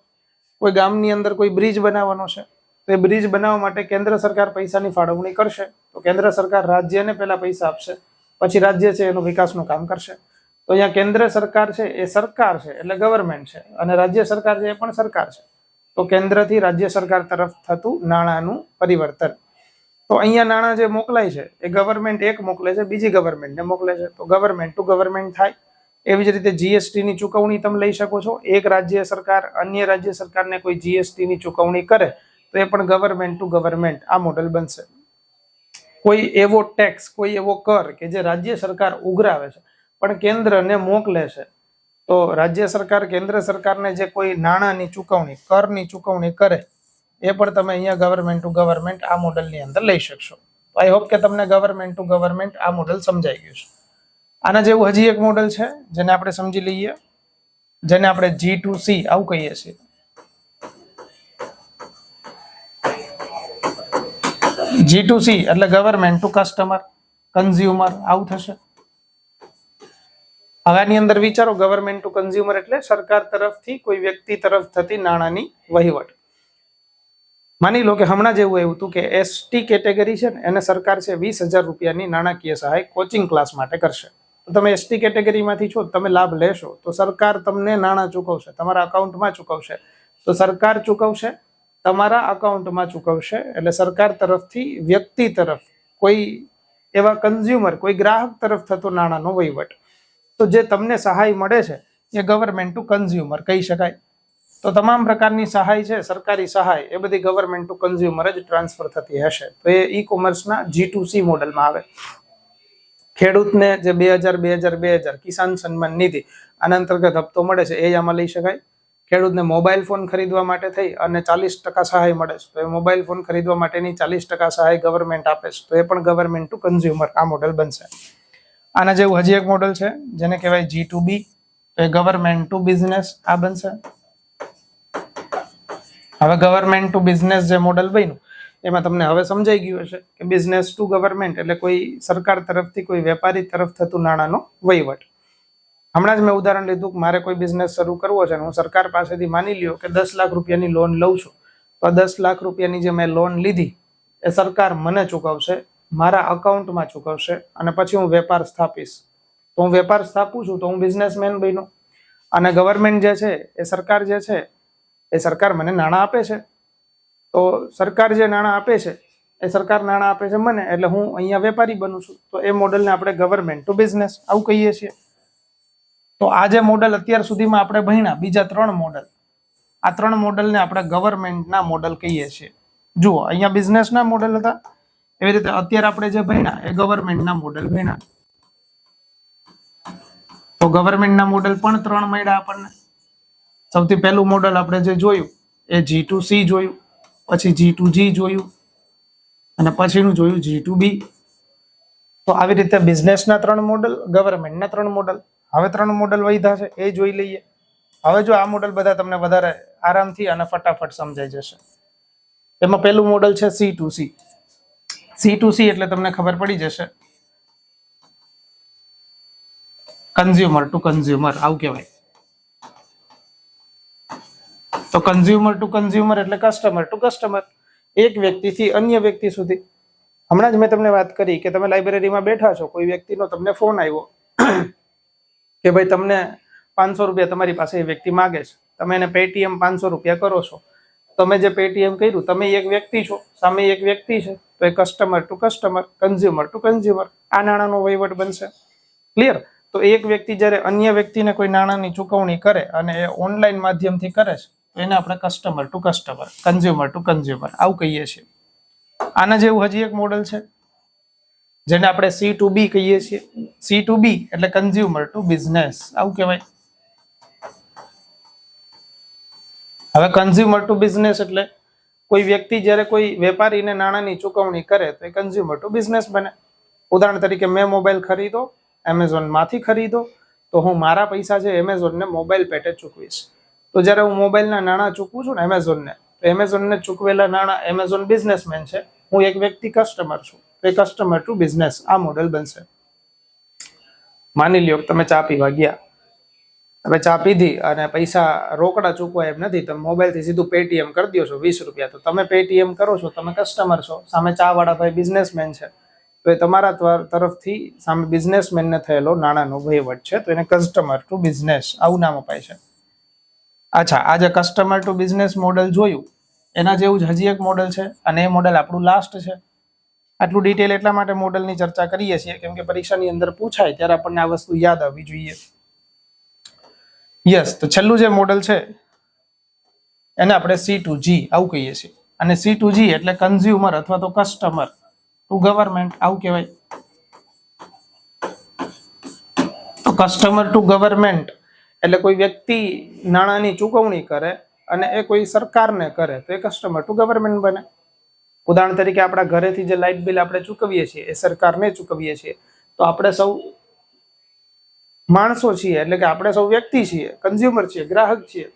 કોઈ ગામની અંદર કોઈ બ્રિજ બનાવવાનો છે, તો એ બ્રિજ બનાવવા માટે કેન્દ્ર સરકાર પૈસાની ફાળવણી કરશે. તો કેન્દ્ર સરકાર રાજ્યને પહેલા પૈસા આપશે, પછી રાજ્ય છે એનું વિકાસનું કામ કરશે. તો અહીંયા કેન્દ્ર સરકાર છે એ સરકાર છે એટલે ગવર્મેન્ટ છે, અને રાજ્ય સરકાર છે એ પણ સરકાર છે. તો કેન્દ્રથી રાજ્ય સરકાર તરફ થતું નાણાંનું પરિવર્તન. તો અહીંયા નાણાં જે મોકલાય છે એ ગવર્મેન્ટ એક મોકલે છે, બીજી ગવર્મેન્ટને મોકલે છે, તો ગવર્મેન્ટ ટુ ગવર્મેન્ટ થાય. એવી જ રીતે જીએસટીની ચૂકવણી તમે લઈ શકો છો. એક રાજ્ય સરકાર અન્ય રાજ્ય સરકારને કોઈ જીએસટીની ચૂકવણી કરે તો એ પણ ગવર્મેન્ટ ટુ ગવર્મેન્ટ આ મોડેલ બનશે. કોઈ એવો ટેક્સ, કોઈ એવો કર કે જે રાજ્ય સરકાર ઉઘરાવે છે પણ કેન્દ્રને મોકલે છે, તો રાજ્ય સરકાર કેન્દ્ર સરકારને જે કોઈ નાણાંની ચૂકવણી, કરની ચૂકવણી કરે એ પણ તમે અહીંયા ગવર્મેન્ટ ટુ ગવર્મેન્ટ આ મોડલની અંદર લઈ શકશો. તો આઈ હોપ કે તમને ગવર્મેન્ટ ટુ ગવર્મેન્ટ આ મોડલ સમજાઈ ગયું છે. આના જેવું હજી એક મોડલ છે જેને આપણે સમજી લઈએ, જેને આપણે G2C આવું કહીએ છીએ. G2C એટલે ગવર્મેન્ટ ટુ કસ્ટમર, કન્ઝ્યુમર આવું થશે. હવે આની અંદર વિચારો, ગવર્મેન્ટ ટુ કન્ઝ્યુમર એટલે સરકાર તરફથી કોઈ વ્યક્તિ તરફ થતી નાણાંની વહીવટ. માની લો કે હમણાં જેવું એવું હતું કે એસટી કેટેગરી છે ને એને સરકાર છે 20,000 રૂપિયાની નાણાકીય સહાય કોચિંગ ક્લાસ માટે કરશે. તો તમે એસટી કેટેગરીમાંથી છો, તમે લાભ લેશો તો સરકાર તમને નાણાં ચૂકવશે, તમારા અકાઉન્ટમાં ચૂકવશે. તો સરકાર ચૂકવશે, તમારા અકાઉન્ટમાં ચૂકવશે, એટલે સરકાર તરફથી વ્યક્તિ તરફ કોઈ એવા કન્ઝ્યુમર, કોઈ ગ્રાહક તરફ થતો નાણાંનો વહીવટ. તો જે તમને સહાય મળે છે એ ગવર્મેન્ટ ટુ કન્ઝ્યુમર કહી શકાય. તો તમામ પ્રકારની સહાય છે, સરકારી સહાય, એ બધી ગવર્મેન્ટ ટુ કન્ઝ્યુમર જ ટ્રાન્સફર થતી હશે. તો એ ઈ કોમર્સના G2C મોડલમાં આવે. ખેડૂતને જે 2000 કિસાન સન્માન નિધિ આના અંતર્ગત હપ્તો મળે છે એ આમાં લઈ શકાય. ખેડૂતને મોબાઈલ ફોન ખરીદવા માટે થઈ અને 40% સહાય મળે છે, તો એ મોબાઈલ ફોન ખરીદવા માટેની 40% સહાય ગવર્મેન્ટ આપે છે, તો એ પણ ગવર્મેન્ટ ટુ કન્ઝ્યુમર આ મોડલ બનશે. આના જેવું હજી એક મોડલ છે જેને કહેવાય G2B, તો એ ગવર્મેન્ટ ટુ બિઝનેસ આ બનશે. હવે ગવર્મેન્ટ ટુ બિઝનેસ જે મોડલ બન્યું એમાં તમને હવે સમજાઈ ગયું હશે કે બિઝનેસ ટુ ગવર્મેન્ટ એટલે કોઈ સરકાર તરફથી કોઈ વેપારી તરફ થતું નાણાંનો વહીવટ. હમણાં જ મેં ઉદાહરણ લીધું કે મારે કોઈ બિઝનેસ શરૂ કરવો છે અને હું સરકાર પાસેથી માની લ્યો કે 10 લાખ રૂપિયાની લોન લઉં છું, તો 10 લાખ રૂપિયાની જે મેં લોન લીધી એ સરકાર મને ચૂકવશે, મારા અકાઉન્ટમાં ચૂકવશે, અને પછી હું વેપાર સ્થાપીશ. તો હું વેપાર સ્થાપું છું તો હું બિઝનેસમેન બન્યો. અને ગવર્મેન્ટ જે છે એ સરકાર જે છે એ સરકાર મને નાણાં આપે છે. તો સરકાર જે નાણાં આપે છે એ સરકાર નાણાં આપે છે મને, એટલે હું અહીંયા વેપારી બનું છું. તો એ મોડલને આપણે ગવર્મેન્ટ ટુ બિઝનેસ આવું કહીએ છીએ. તો આ જે મોડલ અત્યાર સુધીમાં આપણે ભણ્યા, બીજા 3 મોડલ, આ 3 મોડલને આપણે ગવર્મેન્ટના મોડલ કહીએ છીએ. જુઓ, અહીંયા બિઝનેસના મોડલ હતા, એવી રીતે અત્યારે આપણે જે ભણ્યા એ ગવર્મેન્ટના મોડલ ભણ્યા. તો ગવર્મેન્ટના મોડલ પણ 3 મળ્યા આપણને. સૌથી પહેલું મોડલ આપણે જે જોયું એ G2C જોયું, પછી G2G જોયું, અને પછીનું જોયું G2B. તો આવી રીતે બિઝનેસના 3 મોડલ, ગવર્મેન્ટના 3 મોડલ. હવે 3 મોડલ વધ્યા છે એ જોઈ લઈએ. હવે જો આ મોડલ બધા તમને વધારે આરામથી અને ફટાફટ સમજાઈ જશે. એમાં પહેલું મોડલ છે C2C. C2C એટલે તમને ખબર પડી જશે, કન્ઝ્યુમર ટુ કન્ઝ્યુમર આવું કહેવાય. તો કન્ઝ્યુમર ટુ કન્ઝ્યુમર એટલે કસ્ટમર ટુ કસ્ટમર, એક વ્યક્તિથી અન્ય વ્યક્તિ સુધી. હમણાં જ મેં તમને વાત કરી કે તમે લાઇબ્રેરીમાં બેઠા છો, કોઈ વ્યક્તિનો તમને ફોન આવ્યો કે ભાઈ તમને 500 રૂપિયા તમારી પાસે એ વ્યક્તિ માગે છે, તમે એને પેટીએમ 500 રૂપિયા કરો છો. તમે જે પેટીએમ કર્યું, તમે એક વ્યક્તિ છો, સામે એક વ્યક્તિ છે, તો એ customer to customer, consumer to consumer, આ નાણાંનો વહીવટ બનશે. ક્લિયર? તો એક વ્યક્તિ જ્યારે અન્ય વ્યક્તિને કોઈ નાણાંની ચૂકવણી કરે અને એ ઓનલાઈન માધ્યમથી કરે છે, તો એને આપણે customer to customer, consumer to consumer આવું કહીએ છીએ. આના જેવું હજી એક મોડલ છે જેને આપણે C2B કહીએ છીએ. C2B એટલે કન્ઝ્યુમર ટુ બિઝનેસ આવું કહેવાય. હવે કન્ઝ્યુમર ટુ બિઝનેસ એટલે કોઈ વ્યક્તિ જ્યારે કોઈ વેપારીને નાણાંની ચૂકવણી કરે તો એ કન્ઝ્યુમર ટુ બિઝનેસ બને. ઉદાહરણ તરીકે મેં મોબાઈલ ખરીદો, એમેઝોનમાંથી ખરીદો, તો હું મારા પૈસા છે એમેઝોનને મોબાઈલ પેટે ચૂકવીશ. તો જ્યારે હું મોબાઈલના નાણાં ચૂકવું છું ને એમેઝોનને, તો એમેઝોનને ચૂકવેલા નાણાં, એમેઝોન બિઝનેસમેન છે, હું એક વ્યક્તિ કસ્ટમર છું, તો એ કસ્ટમર ટુ બિઝનેસ આ મોડેલ બનશે. માની લ્યો કે તમે ચા પીવા ગયા, તમે ચા પીધી અને પૈસા રોકડા ચૂકવા એમ નથી, તમે મોબાઈલથી સીધું પેટીએમ કરી દો છો 20 રૂપિયા, તો તમે પેટીએમ કરો છો, તમે કસ્ટમર છો, સામે ચા વાળા ભાઈ બિઝનેસમેન છે, તો એ તમારા તરફથી સામે બિઝનેસમેનને થયેલો નાણાંનો વહીવટ છે, તો એને કસ્ટમર ટુ બિઝનેસ આવું નામ અપાય છે. અચ્છા, આ જે કસ્ટમર ટુ બિઝનેસ મોડેલ જોયું એના જેવું જ હજી એક મોડેલ છે, અને એ મોડેલ આપણું લાસ્ટ છે. આટલું ડિટેલ એટલા માટે મોડેલની ચર્ચા કરીએ છીએ કેમ કે પરીક્ષાની અંદર પૂછાય ત્યારે આપણને આ વસ્તુ યાદ આવવી જોઈએ. યસ, તો છેલ્લું જે મોડેલ છે એને આપણે C2G આવું કહીએ છીએ. અને C2G એટલે કન્ઝ્યુમર અથવા તો કસ્ટમર ટુ ગવર્મેન્ટ આવું કહેવાય. તો કસ્ટમર ટુ ગવર્મેન્ટ એટલે કોઈ વ્યક્તિ નાણાંની ચૂકવણી કરે અને એ કોઈ સરકારને કરે તો એ કસ્ટમર ટુ ગવર્મેન્ટ બને. ઉદાહરણ તરીકે આપણા ઘરેથી જે લાઇટ બિલ આપણે ચૂકવીએ છીએ એ સરકારને ચૂકવીએ છીએ. તો આપણે સૌ માણસો છીએ, એટલે કે આપણે સૌ વ્યક્તિ છીએ, કન્ઝ્યુમર છીએ, ગ્રાહક છીએ,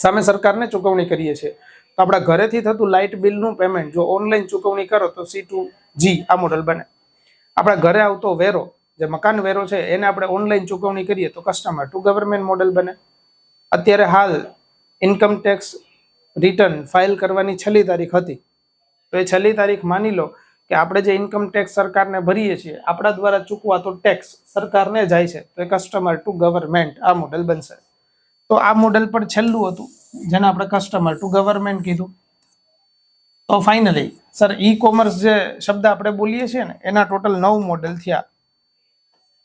સામે સરકારને ચૂકવણી કરીએ છીએ. તો આપણા ઘરેથી થતું લાઇટ બિલનું પેમેન્ટ જો ઓનલાઈન ચૂકવણી કરો તો C2G આ મોડલ બને. આપણા ઘરે આવતો વેરો, જે મકાન વેરો છે, એને આપણે ઓનલાઈન ચૂકવણી કરીએ તો કસ્ટમર ટુ ગવર્મેન્ટ મોડલ બને. અત્યારે હાલ ઇન્કમ ટેક્સ રિટર્ન ફાઇલ કરવાની છેલ્લી તારીખ હતી, તો એ છેલ્લી તારીખ માની લો કે આપણે જે ઇન્કમ ટેક્સ સરકારને ભરીએ છીએ, આપણા દ્વારા ચૂકવાતો ટેક્સ સરકારને જાય છે, તો એ કસ્ટમર ટુ ગવર્મેન્ટ આ મોડલ બનશે. તો આ મોડલ પણ છેલ્લું હતું જેને આપણે કસ્ટમર ટુ ગવર્મેન્ટ કીધું. તો ફાઇનલી સર ઈ કોમર્સ જે શબ્દ આપણે બોલીએ છીએ ને એના ટોટલ 9 મોડલ થયા,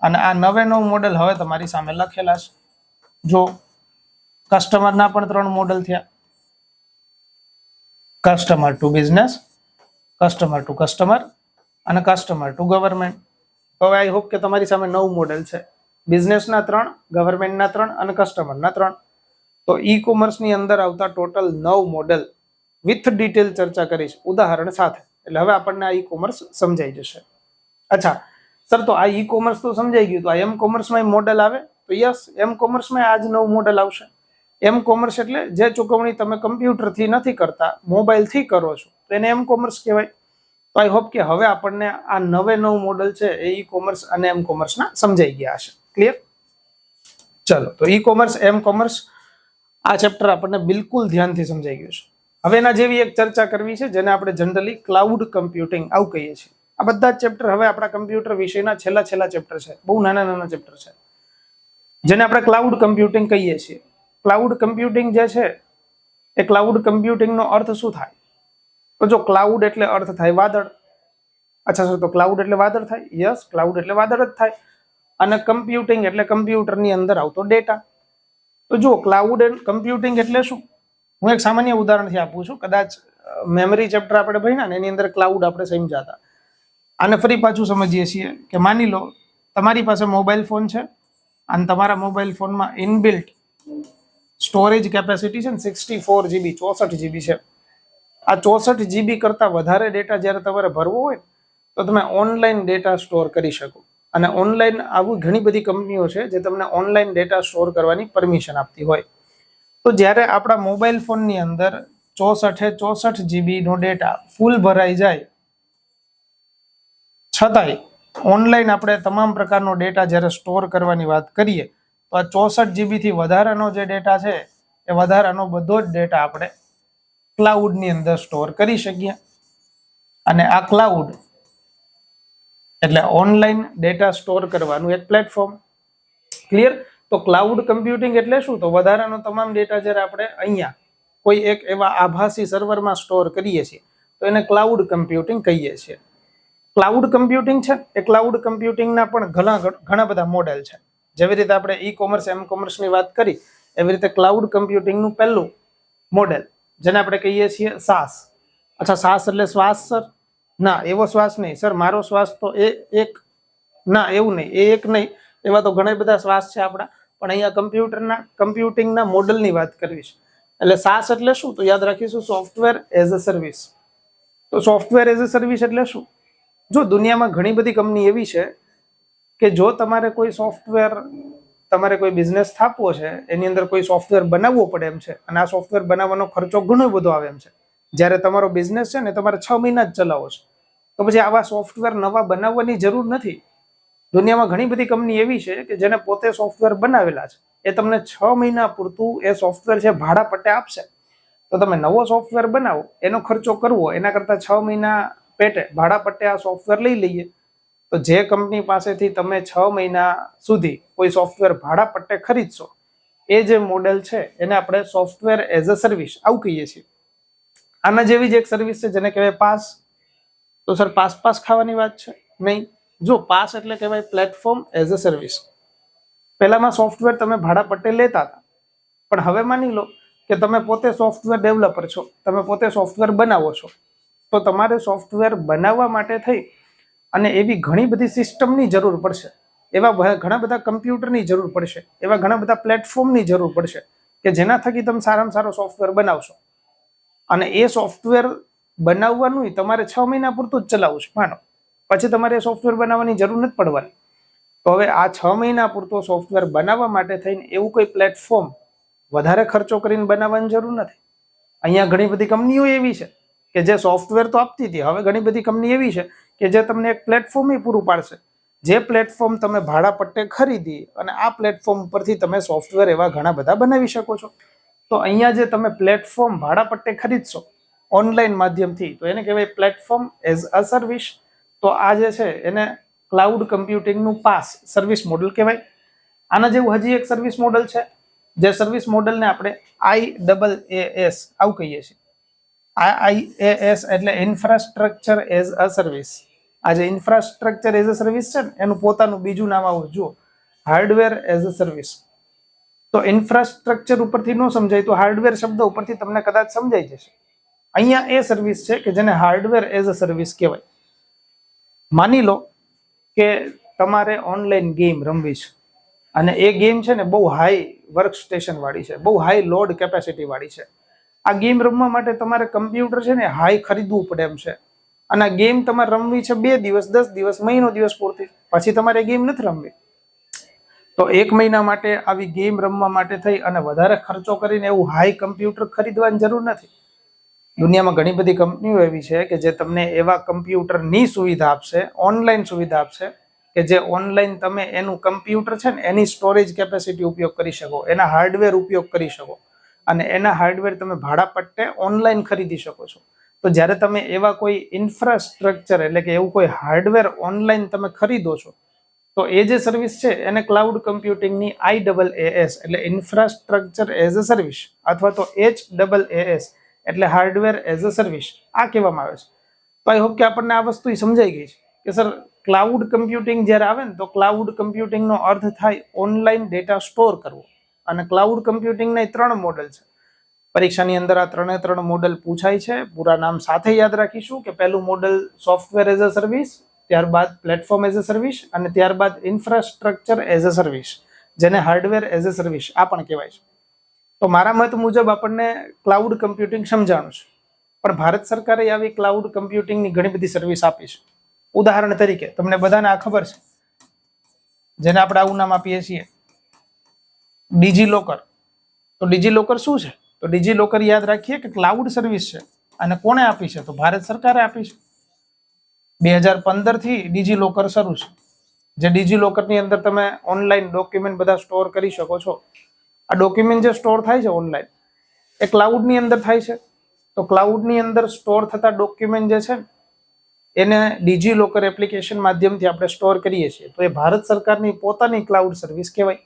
અને આ 9 મોડલ હવે તમારી સામે લખેલા છે. જો કસ્ટમરના પણ 3 મોડલ થયા, customer to business, customer to customer અને કસ્ટમર ટુ ગવર્મેન્ટ. હવે આઈ હોપ કે તમારી સામે 9 મોડેલ છે, બિઝનેસના 3, ગવર્મેન્ટના 3 અને કસ્ટમરના 3. તો ઈ કોમર્સની અંદર આવતા ટોટલ 9 મોડેલ વિથ ડિટેલ ચર્ચા કરીશ ઉદાહરણ સાથે, એટલે હવે આપણને આ ઈ કોમર્સ સમજાઈ જશે. અચ્છા સર, તો આ ઈ કોમર્સ તો સમજાઈ ગયું, તો આ એમ કોમર્સમાં મોડેલ આવે? તો યસ, એમ કોમર્સમાં આ જ 9 મોડેલ આવશે. એમ કોમર્સ એટલે જે ચૂકવણી તમે કમ્પ્યુટરથી નથી કરતા, મોબાઈલથી કરો છો, તો એને એમ કોમર્સ કહેવાય. તો આઈ હોપ કે હવે આપણને આ 9 મોડલ છે એ ઈ કોમર્સ અને એમ કોમર્સના સમજાઈ ગયા હશે. ક્લિયર? ચલો, તો ઈ કોમર્સ, એમ કોમર્સ, આ ચેપ્ટર આપણને બિલકુલ ધ્યાનથી સમજાઈ ગયું છે. હવે એના જેવી એક ચર્ચા કરવી છે જેને આપણે જનરલી ક્લાઉડ કમ્પ્યુટિંગ આવું કહીએ છીએ. આ બધા જ ચેપ્ટર હવે આપણા કમ્પ્યુટર વિષયના છેલ્લા ચેપ્ટર છે, બહુ નાના ચેપ્ટર છે, જેને આપણે ક્લાઉડ કમ્પ્યુટિંગ કહીએ છીએ. ક્લાઉડ કમ્પ્યુટિંગ જે છે એ ક્લાઉડ કમ્પ્યુટિંગનો અર્થ શું થાય? તો જો ક્લાઉડ એટલે અર્થ થાય વાદળ. અચ્છા સર, તો ક્લાઉડ એટલે વાદળ થાય? યસ, ક્લાઉડ એટલે વાદળ જ થાય. અને કમ્પ્યુટિંગ એટલે કમ્પ્યુટરની અંદર આવતો ડેટા. તો જો ક્લાઉડ એન્ડ કમ્પ્યુટિંગ એટલે શું? હું એક સામાન્ય ઉદાહરણથી આપું છું. કદાચ મેમરી ચેપ્ટર આપણે ભણ્યા ને એની અંદર ક્લાઉડ આપણે સમજ્યા હતા. આને ફરી પાછું સમજીએ છીએ કે માની લો તમારી પાસે મોબાઈલ ફોન છે અને તમારા મોબાઈલ ફોનમાં ઇનબિલ્ટ સ્ટોરેજ કેપેસિટી છે ને 64 GB, 64 GB છે. આ 64 GB કરતાં વધારે ડેટા જ્યારે તમારે ભરવો હોય તો તમે ઓનલાઈન ડેટા સ્ટોર કરી શકો. અને ઓનલાઈન આવી ઘણી બધી કંપનીઓ છે જે તમને ઓનલાઈન ડેટા સ્ટોર કરવાની પરમિશન આપતી હોય. તો જ્યારે આપણા મોબાઈલ ફોનની અંદર 64 GB નો ડેટા ફૂલ ભરાઈ જાય છતાંય ઓનલાઈન આપણે તમામ પ્રકારનો ડેટા જ્યારે સ્ટોર કરવાની વાત કરીએ તો આ 64 GB થી વધારાનો જે ડેટા છે એ વધારાનો બધો જ ડેટા આપણે ક્લાઉડની અંદર સ્ટોર કરી શકીએ. અને આ ક્લાઉડ એટલે ઓનલાઈન ડેટા સ્ટોર કરવાનું એક પ્લેટફોર્મ. ક્લિયર? તો ક્લાઉડ કમ્પ્યુટિંગ એટલે શું? તો વધારાનો તમામ ડેટા જ્યારે આપણે અહીંયા કોઈ એક એવા આભાસી સર્વરમાં સ્ટોર કરીએ છીએ તો એને ક્લાઉડ કમ્પ્યુટિંગ કહીએ છીએ. ક્લાઉડ કમ્પ્યુટિંગ છે એ ક્લાઉડ કમ્પ્યુટિંગના પણ ઘણા બધા મોડેલ છે. જેવી રીતે આપણે ઈ કોમર્સ, એમ કોમર્સની વાત કરી એવી રીતે ક્લાઉડ કમ્પ્યુટિંગનું પહેલું મોડેલ જેને આપણે કહીએ છીએ સાસ. અચ્છા, સાસ એટલે શ્વાસ સર? ના, એવો શ્વાસ નહીં સર, મારો શ્વાસ તો એક ના, એવું નહીં, એ એક નહીં, એવા તો ઘણા બધા શ્વાસ છે આપણા. પણ અહીંયા કમ્પ્યુટિંગના મોડેલની વાત કરવી છે. એટલે સાસ એટલે શું? તો યાદ રાખીશું સોફ્ટવેર એઝ અ સર્વિસ. તો સોફ્ટવેર એઝ અ સર્વિસ એટલે શું? જો દુનિયામાં ઘણી બધી કંપની એવી છે કે જો તમારે કોઈ બિઝનેસ સ્થાપવો છે, એની અંદર કોઈ સોફ્ટવેર બનાવવો પડે એમ છે અને આ સોફ્ટવેર બનાવવાનો ખર્ચો ઘણો બધો આવે એમ છે. જ્યારે તમારો બિઝનેસ છે ને તમારે 6 મહિના જ ચલાવો છે તો પછી આવા સોફ્ટવેર નવા બનાવવાની જરૂર નથી. દુનિયામાં ઘણી બધી કંપની એવી છે કે જેને પોતે સોફ્ટવેર બનાવેલા છે, એ તમને 6 મહિના પૂરતું એ સોફ્ટવેર છે ભાડા પટ્ટે આપશે. તો તમે નવો સોફ્ટવેર બનાવો, એનો ખર્ચો કરવો એના કરતાં 6 મહિના પેટે ભાડા પટ્ટે આ સોફ્ટવેર લઈ લઈએ. તો જે કંપની પાસેથી તમે 6 મહિના સુધી કોઈ સોફ્ટવેર ભાડા પટ્ટે ખરીદશો એ જે મોડેલ છે એને આપણે સોફ્ટવેર એઝ અ સર્વિસ આવું કહીએ છીએ. આના જેવી જ એક સર્વિસ છે જેને કહેવાય પાસ. તો સર પાસ ખાવાની વાત છે? નહીં. જો પાસ એટલે કહેવાય પ્લેટફોર્મ એઝ અ સર્વિસ. પહેલામાં સોફ્ટવેર તમે ભાડા પટ્ટે લેતા હતા, પણ હવે માની લો કે તમે પોતે સોફ્ટવેર ડેવલપર છો, તમે પોતે સોફ્ટવેર બનાવો છો. તો તમારે સોફ્ટવેર બનાવવા માટે થઈ અને એવી ઘણી બધી સિસ્ટમની જરૂર પડશે, એવા ઘણા બધા કમ્પ્યુટરની જરૂર પડશે, એવા ઘણા બધા પ્લેટફોર્મની જરૂર પડશે કે જેના થકી તમે સારામાં સારો સોફ્ટવેર બનાવશો. અને એ સોફ્ટવેર બનાવવાનું તમારે 6 મહિના પૂરતું જ ચલાવવું છે માનો, પછી તમારે એ સોફ્ટવેર બનાવવાની જરૂર નથી પડવાની. તો હવે આ 6 મહિના પૂરતો સોફ્ટવેર બનાવવા માટે થઈને એવું કોઈ પ્લેટફોર્મ વધારે ખર્ચો કરીને બનાવવાની જરૂર નથી. અહીંયા ઘણી બધી કંપનીઓ એવી છે કે જે સોફ્ટવેર તો આપતી હતી, હવે ઘણી બધી કંપની એવી છે કે જે તમને એક પ્લેટફોર્મ પૂરું પાડશે, જે પ્લેટફોર્મ તમે ભાડા પટ્ટે ખરીદી અને આ પ્લેટફોર્મ પરથી તમે સોફ્ટવેર એવા ઘણા બધા બનાવી શકો છો. તો અહીંયા જે તમે પ્લેટફોર્મ ભાડા પટ્ટે ખરીદશો ઓનલાઈન માધ્યમથી તો એને કહેવાય પ્લેટફોર્મ એઝ અ સર્વિસ. તો આ જે છે એને ક્લાઉડ કમ્પ્યુટિંગનું પાસ સર્વિસ મોડલ કહેવાય. આના જેવું હજી એક સર્વિસ મોડલ છે, જે સર્વિસ મોડલને આપણે IaaS આવું કહીએ છીએ. IaaS એટલે ઇન્ફ્રાસ્ટ્રક્ચર એઝ અ સર્વિસ. આ જે ઇન્ફ્રાસ્ટ્રક્ચર એઝ અ સર્વિસ છે ને એનું પોતાનું બીજું નામ આવું જુઓ, હાર્ડવેર એઝ અ સર્વિસ. તો ઇન્ફ્રાસ્ટ્રક્ચર ઉપરથી ન સમજાય તો હાર્ડવેર શબ્દ ઉપરથી તમને કદાચ સમજાઈ જશે. અહીંયા એ સર્વિસ છે કે જેને હાર્ડવેર એઝ અ સર્વિસ કહેવાય. માની લો કે તમારે ઓનલાઈન ગેમ રમવી છે અને એ ગેમ છે ને બહુ હાઈ વર્ક સ્ટેશન વાળી છે, બહુ હાઈ લોડ કેપેસિટી વાળી છે. આ ગેમ રમવા માટે તમારે કમ્પ્યુટર છે ને હાઈ ખરીદવું પડે એમ છે. અને આ ગેમ તમારે રમવી છે 2 દિવસ, 10 દિવસ, મહિનો દિવસ પૂરતી, પછી તમારે ગેમ નથી રમવી. તો 1 મહિના માટે આવી ગેમ રમવા માટે થઈ અને વધારે ખર્ચો કરીને એવું હાઈ કમ્પ્યુટર ખરીદવાની જરૂર નથી. દુનિયામાં ઘણી બધી કંપનીઓ એવી છે કે જે તમને એવા કમ્પ્યુટરની સુવિધા આપશે, ઓનલાઈન સુવિધા આપશે કે જે ઓનલાઈન તમે એનું કમ્પ્યુટર છે ને એની સ્ટોરેજ કેપેસિટી ઉપયોગ કરી શકો, એના હાર્ડવેર ઉપયોગ કરી શકો અને એના હાર્ડવેર તમે ભાડા પટ્ટે ઓનલાઈન ખરીદી શકો છો. તો જ્યારે તમે એવા કોઈ ઇન્ફ્રાસ્ટ્રક્ચર એટલે કે એવું કોઈ હાર્ડવેર ઓનલાઈન તમે ખરીદો છો તો એ જે સર્વિસ છે એને ક્લાઉડ કમ્પ્યુટિંગની IaaS એટલે ઇન્ફ્રાસ્ટ્રક્ચર એઝ અ સર્વિસ અથવા તો HAAS એટલે હાર્ડવેર એઝ અ સર્વિસ આ કહેવામાં આવે છે. તો આઈ હોપ કે આપણને આ વસ્તુ સમજાઈ ગઈ છે કે સર ક્લાઉડ કમ્પ્યુટિંગ જ્યારે આવે ને તો ક્લાઉડ કમ્પ્યુટિંગનો અર્થ થાય ઓનલાઈન ડેટા સ્ટોર કરવો. અને ક્લાઉડ કમ્પ્યુટિંગના 3 મોડલ છે. પરીક્ષાની અંદર આ 3 મોડલ પૂછાય છે. પૂરા નામ સાથે યાદ રાખીશું કે પહેલું model software as a service, ત્યારબાદ પ્લેટફોર્મ એઝ અ સર્વિસ અને ત્યારબાદ ઇન્ફ્રાસ્ટ્રક્ચર એઝ અ સર્વિસ, જેને હાર્ડવેર એઝ અ સર્વિસ આ પણ કહેવાય છે. તો મારા મત મુજબ આપણને ક્લાઉડ કમ્પ્યુટિંગ સમજાણું છે, પણ ભારત સરકારે આવી ક્લાઉડ કમ્પ્યુટિંગની ઘણી બધી સર્વિસ આપી છે. ઉદાહરણ તરીકે તમને બધાને આ ખબર છે, જેને આપણે આવું નામ આપીએ છીએ ડિજીલોકર. તો ડિજીલોકર શું છે? તો ડિજીલોકર યાદ રાખીએ કે ક્લાઉડ સર્વિસ છે. અને કોણે આપી છે? તો ભારત સરકારે આપી છે. 2015 થી ડિજીલોકર શરૂ છે. જે ડિજીલોકરની અંદર તમે ઓનલાઈન ડોક્યુમેન્ટ બધા સ્ટોર કરી શકો છો. આ ડોક્યુમેન્ટ જે સ્ટોર થાય છે ઓનલાઈન એ ક્લાઉડની અંદર થાય છે. તો ક્લાઉડની અંદર સ્ટોર થતા ડોક્યુમેન્ટ જે છે એને ડિજીલોકર એપ્લિકેશન માધ્યમથી આપણે સ્ટોર કરીએ છીએ. તો એ ભારત સરકારની પોતાની ક્લાઉડ સર્વિસ કહેવાય,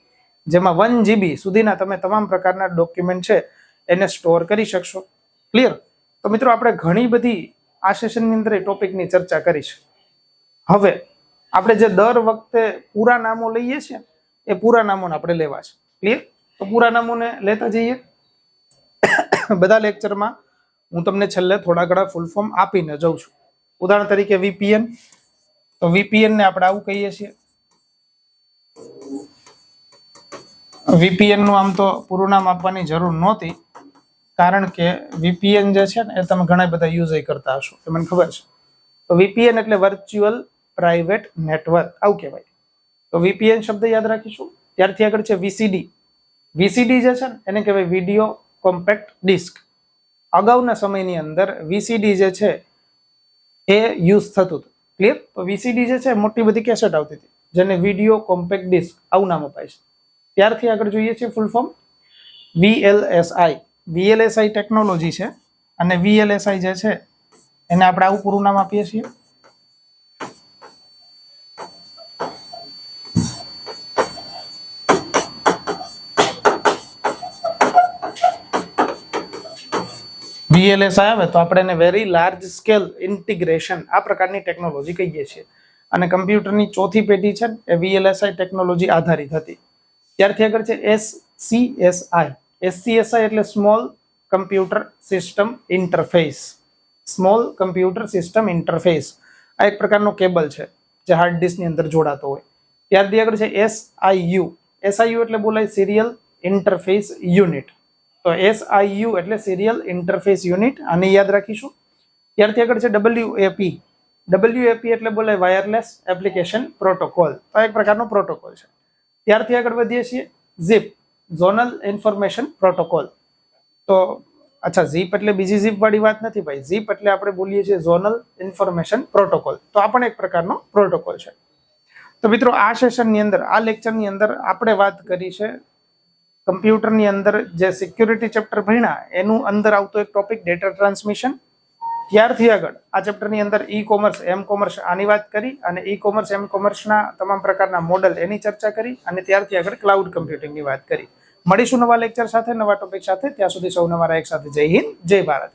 જેમાં 1 GB સુધીના તમે તમામ પ્રકારના ડોક્યુમેન્ટ છે એને સ્ટોર કરી શકશો. ક્લિયર? તો મિત્રો આપણે ઘણી બધી આ સેશનની અંદર એ ટોપિકની ચર્ચા કરી છે. હવે આપણે જે દર વખતે પૂરા નામો લઈએ છીએ એ પૂરા નામોને આપણે લેવા છે. ક્લિયર? તો પૂરા નામોને લેતા જઈએ. બધા લેક્ચરમાં હું તમને છેલ્લે થોડા ઘણા ફૂલ ફોર્મ આપીને જઉં છું. ઉદાહરણ તરીકે VPN. તો VPN ને આપણે આવું કહીએ છીએ. VPN નું આમ તો પૂરું નામ આપવાની જરૂર નહોતી, કારણ કે VPN જે છે ને એ તમે ઘણા બધા યુઝ કરતા હશો, એ મને ખબર છે. તો VPN એટલે વર્ચ્યુઅલ પ્રાઇવેટ નેટવર્ક આવું કહેવાય. તો VPN શબ્દ યાદ રાખીશું. ત્યારથી આગળ છે VCD. VCD જે છે ને એને કહેવાય વિડીયો કોમ્પેક્ટ ડિસ્ક. અગાઉના સમયની અંદર VCD જે છે એ યુઝ થતું હતું. ક્લિયર? તો VCD જે છે મોટી બધી કેસેટ આવતી હતી, જેને વિડીયો કોમ્પેક્ટ ડિસ્ક આવું નામ અપાય છે. ત્યારથી આગળ જોઈએ છીએ full form VLSI. VLSI technology છે અને VLSI જે છે એને આપણે આવું પૂરું નામ આપીએ છીએ. VLSI આવે તો આપણે એને વેરી લાર્જ સ્કેલ ઇન્ટિગ્રેશન આ પ્રકારની ટેકનોલોજી કહીએ છીએ. અને કમ્પ્યુટરની ચોથી પેઢી છે એ VLSI ટેકનોલોજી આધારિત હતી. ત્યારથી આગળ છે SCSI. SCSI એટલે small computer system interface. Small computer system interface આ એક પ્રકારનો કેબલ છે જે હાર્ડ ડિસ્કની અંદર જોડાતો હોય. ત્યારથી આગળ છે SIU. SIU એટલે બોલાય સિરિયલ ઇન્ટરફેસ યુનિટ. તો SIU એટલે સિરિયલ ઇન્ટરફેસ યુનિટ, આને યાદ રાખીશું. ત્યારથી આગળ છે WAP. WAP એટલે બોલાય વાયરલેસ એપ્લિકેશન પ્રોટોકોલ. તો એક પ્રકારનો પ્રોટોકોલ છે. ત્યારથી આગળ વધીએ છીએ ZIP, ઝોનલ ઇન્ફોર્મેશન પ્રોટોકોલ. તો અચ્છા, ZIP એટલે બીજી ZIP વાળી વાત નથી ભાઈ. ZIP એટલે આપણે બોલીએ છીએ ઝોનલ ઇન્ફોર્મેશન પ્રોટોકોલ. તો આ પણ એક પ્રકારનો પ્રોટોકોલ છે. તો મિત્રો આ સેશનની અંદર, આ લેક્ચરની અંદર આપણે વાત કરી છે કમ્પ્યુટરની અંદર જે સિક્યુરિટી ચેપ્ટર ભણ્યા એનું અંદર આવતો એક ટોપિક ડેટા ટ્રાન્સમિશન. ત્યારથી આગળ આ ચેપ્ટરની અંદર E-કોમર્સ, M-કોમર્સ આની વાત કરી અને E-કોમર્સ, M-કોમર્સના તમામ પ્રકારના મોડલ એની ચર્ચા કરી અને ત્યારથી આગળ ક્લાઉડ કમ્પ્યુટિંગની વાત કરી. મળીશું નવા લેક્ચર સાથે, નવા ટોપિક સાથે. ત્યાં સુધી સૌને મારા એક સાથે જય હિન્દ, જય ભારત.